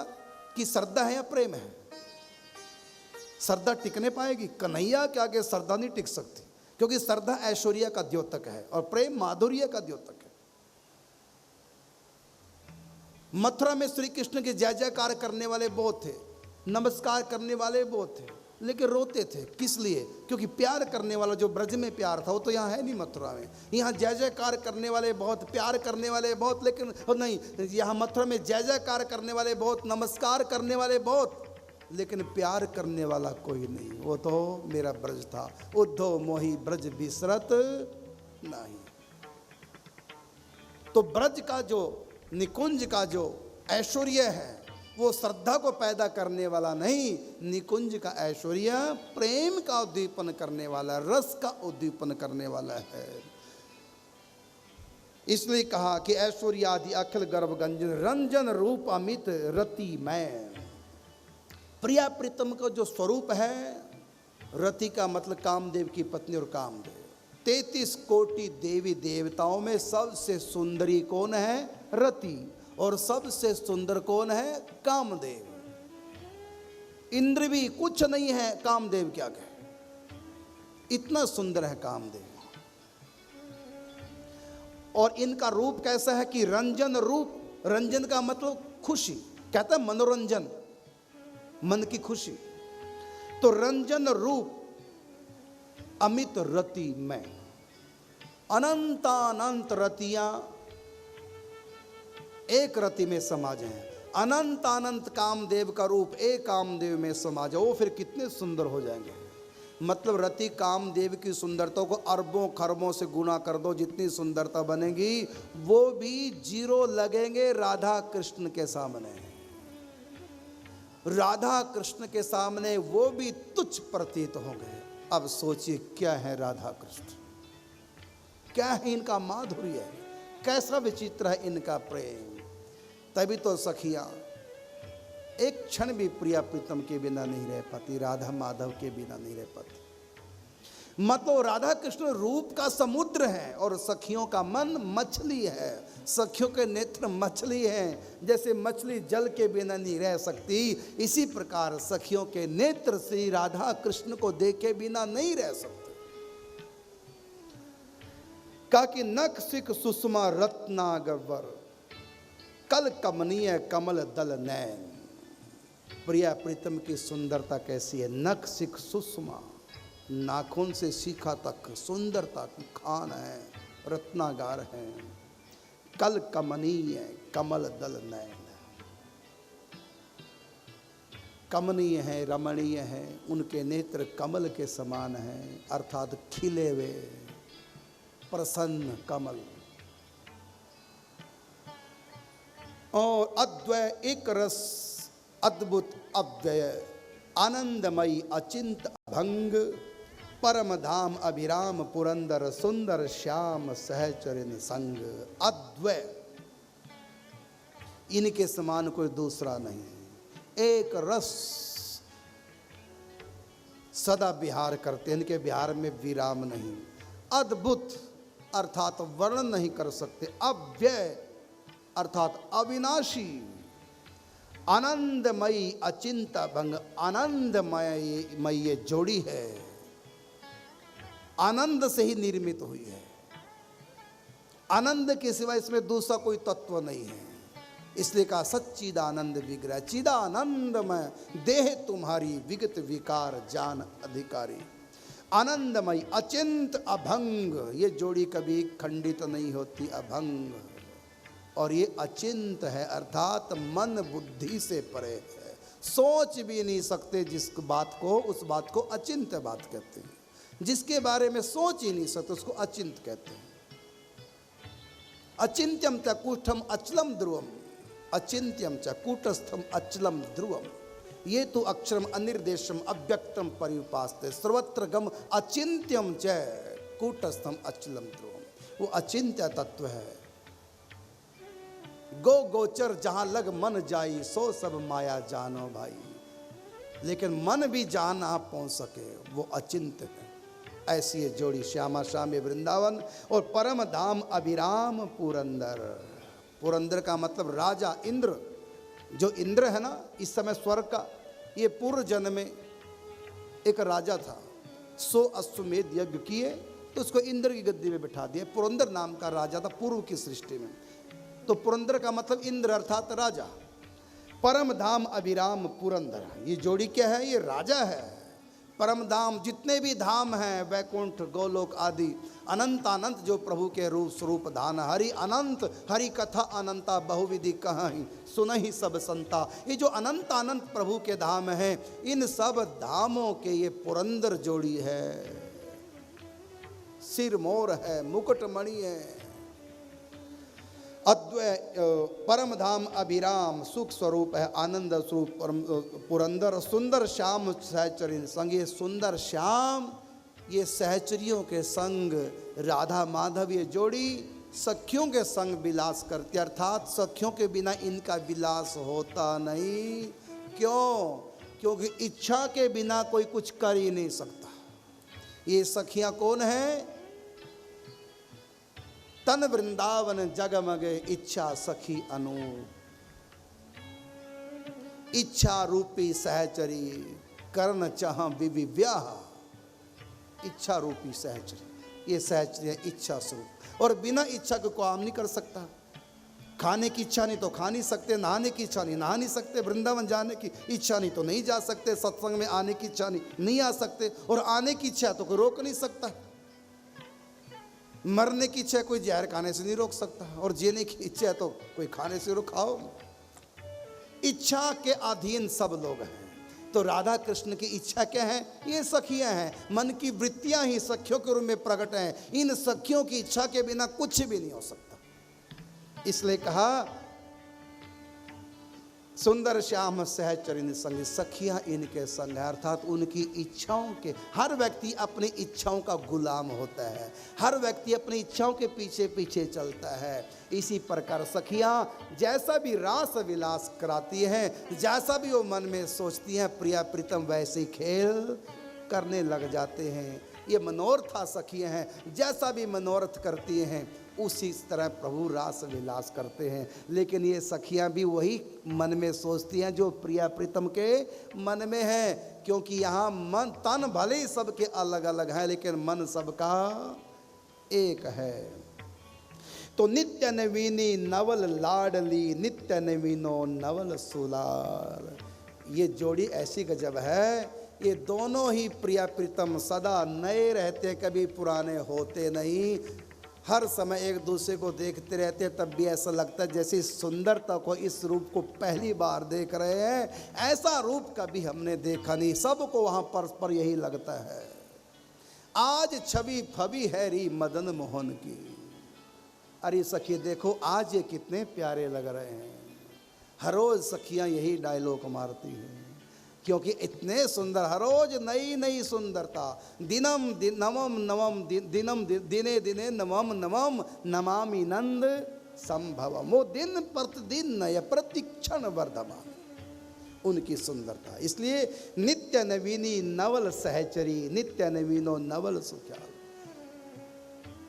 की श्रद्धा है या प्रेम है? श्रद्धा टिकने पाएगी? कन्हैया के आगे श्रद्धा नहीं टिक सकती, क्योंकि श्रद्धा ऐश्वर्य का द्योतक है और प्रेम माधुर्य का द्योतक है। मथुरा में श्री कृष्ण के जय जयकार करने वाले बहुत थे, नमस्कार करने वाले बहुत थे, लेकिन रोते थे। किस लिए? क्योंकि प्यार करने वाला जो ब्रज में प्यार था वो तो यहाँ है नहीं मथुरा में। यहाँ जय जयकार करने वाले बहुत, प्यार करने वाले बहुत, लेकिन नहीं, यहाँ मथुरा में जय जयकार करने वाले बहुत, नमस्कार करने वाले बहुत, लेकिन प्यार करने वाला कोई नहीं। वो तो मेरा ब्रज था, उद्धव मोहि ब्रज बिसरत नहीं। तो ब्रज का जो निकुंज का जो ऐश्वर्य है वो श्रद्धा को पैदा करने वाला नहीं, निकुंज का ऐश्वर्य प्रेम का उद्दीपन करने वाला, रस का उद्दीपन करने वाला है। इसलिए कहा कि ऐश्वर्य आदि अखिल गर्भ गंजन, रंजन रूप अमित रति मैं। प्रिया प्रीतम का जो स्वरूप है, रति का मतलब कामदेव की पत्नी और कामदेव। 33 कोटि देवी देवताओं में सबसे सुंदरी कौन है? रति। और सबसे सुंदर कौन है? कामदेव। इंद्र भी कुछ नहीं है कामदेव क्या कहे, इतना सुंदर है कामदेव। और इनका रूप कैसा है कि रंजन रूप, रंजन का मतलब खुशी, कहता है मनोरंजन, मन की खुशी। तो रंजन रूप अमित रति में, अनंतानंत रतियां एक रति में समा जाए। अनंत अनंत कामदेव का रूप एक कामदेव में समा जाए, वो फिर कितने सुंदर हो जाएंगे। मतलब रति कामदेव की सुंदरता को अरबों खरबों से गुना कर दो, जितनी सुंदरता बनेगी वो भी जीरो लगेंगे राधा कृष्ण के सामने। राधा कृष्ण के सामने वो भी तुच्छ प्रतीत होंगे। अब सोचिए क्या है राधा कृष्ण, क्या है इनका माधुर्य, कैसा विचित्र है इनका प्रेम। तभी तो सखियां एक क्षण भी प्रिया प्रीतम के बिना नहीं रह पाती, राधा माधव के बिना नहीं रह पाती। मतलब राधा कृष्ण रूप का समुद्र है और सखियों का मन मछली है, सखियों के नेत्र मछली हैं। जैसे मछली जल के बिना नहीं रह सकती, इसी प्रकार सखियों के नेत्र श्री राधा कृष्ण को देखे बिना नहीं रह सकते। कहा कि नख सिख सुषमा रत्नागर, कल कमनीय कमल दल नैन। प्रिया प्रीतम की सुंदरता कैसी है? नख सिख सुषमा, नाखून से सीखा तक सुंदरता की खान है, रत्नागार है। कल कमनीय कमल दल नयन, कमनीय है, रमणीय है, उनके नेत्र कमल के समान हैं, अर्थात खिले हुए प्रसन्न कमल। और अद्वय एक रस अद्भुत अव्यय आनंदमयी अचिंत अभंग परम धाम अभिराम पुरंदर सुंदर श्याम सहचरिन संग। अद्वय, इनके समान कोई दूसरा नहीं। एक रस सदा विहार करते, इनके विहार में विराम नहीं। अद्भुत अर्थात वर्णन नहीं कर सकते। अव्यय अर्थात अविनाशी। आनंदमयी अचिंता भंग, आनंदमय ये जोड़ी है, आनंद से ही निर्मित हुई है। आनंद के सिवा इसमें दूसरा कोई तत्व नहीं है। इसलिए कहा सच्चिदानंद विग्रह, चिदानंदमय देह तुम्हारी विगत विकार जान अधिकारी। आनंदमय अचिंत अभंग, ये जोड़ी कभी खंडित नहीं होती, अभंग। और ये अचिंत है अर्थात मन बुद्धि से परे है, सोच भी नहीं सकते जिस बात को, उस बात को अचिंत बात कहते हैं। जिसके बारे में सोच ही नहीं सकते उसको अचिंत कहते हैं। अचिंत्यम च कूटस्थम अचलम ध्रुवम, अचिंत्यम च कूटस्थम अचलम ध्रुवम, ये तो अक्षरम अनिर्देशम अव्यक्तम परिउपास्ते सर्वत्र गम अचिंत्यम च कूटस्थम अचलम ध्रुवम। वो अचिंत्य तत्व है। गो गोचर जहां लग मन जाई सो सब माया जानो भाई, लेकिन मन भी जहां ना पहुंच सके वो अचिंत्य है। ऐसी है जोड़ी श्यामा श्याम वृंदावन और परम धाम अभिराम पुरंदर। पुरंदर का मतलब राजा इंद्र। जो इंद्र है ना इस समय स्वर्ग का, ये पूर्व जन्म में एक राजा था। 100 अश्वमेध यज्ञ किए तो उसको इंद्र की गद्दी में बिठा दिया। पुरंदर नाम का राजा था पूर्व की सृष्टि में। तो पुरंदर का मतलब इंद्र अर्थात राजा। परम धाम अभिराम पुरंदर, ये जोड़ी क्या है? ये राजा है। परम धाम जितने भी धाम हैं, वैकुंठ गोलोक आदि अनंत अनंत जो प्रभु के रूप स्वरूप धान, हरि अनंत हरि कथा अनंता बहुविधि कहीं सुनहि सब संता। ये जो अनंत अनंत प्रभु के धाम हैं, इन सब धामों के ये पुरंदर जोड़ी है। सिर मोर है, मुकुटमणि है। अद्वय परम धाम अभिराम सुख स्वरूप है, आनंद स्वरूप पुरंदर सुंदर श्याम सहचरी संग। ये सुंदर श्याम ये सहचरियों के संग, राधा माधव ये जोड़ी सखियों के संग विलास करती, अर्थात सखियों के बिना इनका विलास होता नहीं। क्यों? क्योंकि इच्छा के बिना कोई कुछ कर ही नहीं सकता। ये सखियां कौन है? तन वृंदावन जगमगे इच्छा सखी अनूप। इच्छा रूपी सहचरी कर्ण चाह विविव्याह। इच्छा रूपी सहचरी, ये सहचरी है इच्छा स्वरूप। और बिना इच्छा के काम नहीं कर सकता। खाने की इच्छा नहीं तो खा नहीं सकते, नहाने की इच्छा नहीं नहा नहीं सकते, वृंदावन जाने की इच्छा नहीं तो नहीं जा सकते, सत्संग में आने की इच्छा नहीं आ सकते, और आने की इच्छा तो कोई रोक नहीं सकता। मरने की इच्छा कोई जहर खाने से नहीं रोक सकता, और जीने की इच्छा तो कोई खाने से रोक खाओ। इच्छा के अधीन सब लोग हैं। तो राधा कृष्ण की इच्छा क्या है? ये सखियां हैं। मन की वृत्तियां ही सखियों के रूप में प्रकट हैं। इन सखियों की इच्छा के बिना कुछ भी नहीं हो सकता। इसलिए कहा सुंदर श्याम सहचरिन संग, सखियां इनके संग है, अर्थात उनकी इच्छाओं के। हर व्यक्ति अपनी इच्छाओं का गुलाम होता है, हर व्यक्ति अपनी इच्छाओं के पीछे पीछे चलता है। इसी प्रकार सखियां जैसा भी रास विलास कराती हैं, जैसा भी वो मन में सोचती हैं, प्रिया प्रीतम वैसे खेल करने लग जाते हैं। ये मनोरथा सखियां हैं, जैसा भी मनोरथ करती हैं उसी तरह प्रभु रास विलास करते हैं। लेकिन ये सखियां भी वही मन में सोचती हैं जो प्रिया प्रीतम के मन में है, क्योंकि यहाँ मन तन भले ही सबके अलग अलग हैं, लेकिन मन सबका एक है। तो नित्य नवीनी नवल लाडली, नित्य नवीनो नवल सुलाल। ये जोड़ी ऐसी गजब है, ये दोनों ही प्रिया प्रीतम सदा नए रहते, कभी पुराने होते नहीं। हर समय एक दूसरे को देखते रहते हैं, तब भी ऐसा लगता है जैसे इस सुंदरता को, इस रूप को पहली बार देख रहे हैं। ऐसा रूप कभी हमने देखा नहीं, सबको वहाँ परस्पर यही लगता है। आज छवि फबी है री मदन मोहन की। अरे सखी देखो आज ये कितने प्यारे लग रहे हैं। हर रोज सखियां यही डायलॉग मारती हैं, क्योंकि इतने सुंदर, हर रोज नई नई सुंदरता। दिनम नवम नवम दिनम दिने दिने नवम नवम नमामि नंद संभवम। वो दिन प्रतिदिन नय प्रतिक्षण वर्धमान उनकी सुंदरता। इसलिए नित्य नवीनी नवल सहचरी, नित्य नवीनो नवल सुख्याल।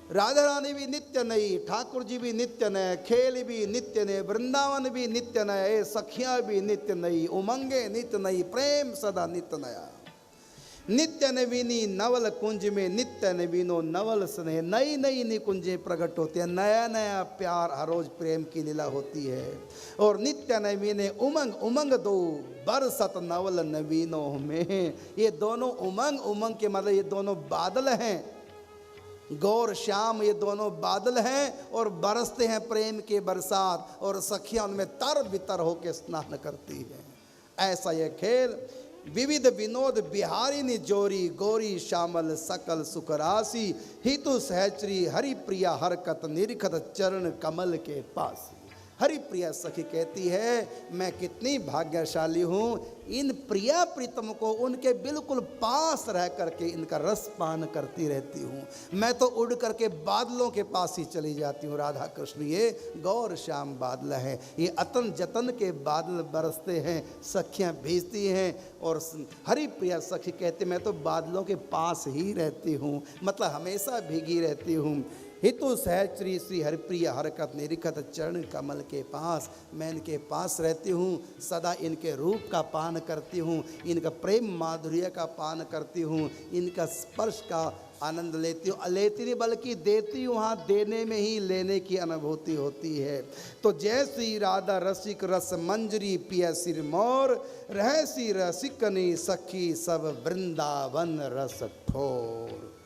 राधा रानी भी नित्य नई, ठाकुर जी भी नित्य नए, खेल भी नित्य नए, वृंदावन भी नित्य नए, सखियां भी नित्य नई, उमंगे नित्य नई, प्रेम सदा नित्य नया। नित्य नवीनी नवल कुंज में नित्य नवीनो नवल स्नेह। नई नई निकुंजें प्रकट होते हैं, नया नया प्यार, हर रोज प्रेम की लीला होती है। और नित्य नवीने उमंग उमंग दो बरसत नवल नवीनों में। ये दोनों उमंग उमंग के मतलब ये दोनों बादल हैं, गौर श्याम ये दोनों बादल हैं, और बरसते हैं प्रेम के बरसात, और सखियां उनमें तर बितर होकर स्नान करती हैं। ऐसा यह खेल विविध विनोद बिहारिनी जोरी, गोरी श्यामल सकल सुख राशि, हितु सहचरी हरि प्रिया हरकत निरखत चरण कमल के पास। हरि प्रिया सखी कहती है मैं कितनी भाग्यशाली हूँ, इन प्रिया प्रीतम को उनके बिल्कुल पास रह करके इनका रस पान करती रहती हूँ। मैं तो उड़ करके बादलों के पास ही चली जाती हूँ। राधा कृष्ण ये गौर श्याम बादल हैं, ये अतन जतन के बादल बरसते हैं, सखियाँ भेजती हैं। और हरि प्रिया सखी कहते मैं तो बादलों के पास ही रहती हूँ, मतलब हमेशा भीगी रहती हूँ। हितु सहचरी श्री हरिप्रिय हरकत निरखत चरण कमल के पास। मैं इनके पास रहती हूँ, सदा इनके रूप का पान करती हूँ, इनका प्रेम माधुर्य का पान करती हूँ, इनका स्पर्श का आनंद लेती हूँ। लेती नहीं बल्कि देती हूँ, हाँ देने में ही लेने की अनुभूति होती है। तो जैसी राधा रसिक रस मंजरी पिया सिर मोर, रहसी रसिकनी सखी सब वृंदावन रस ठोर।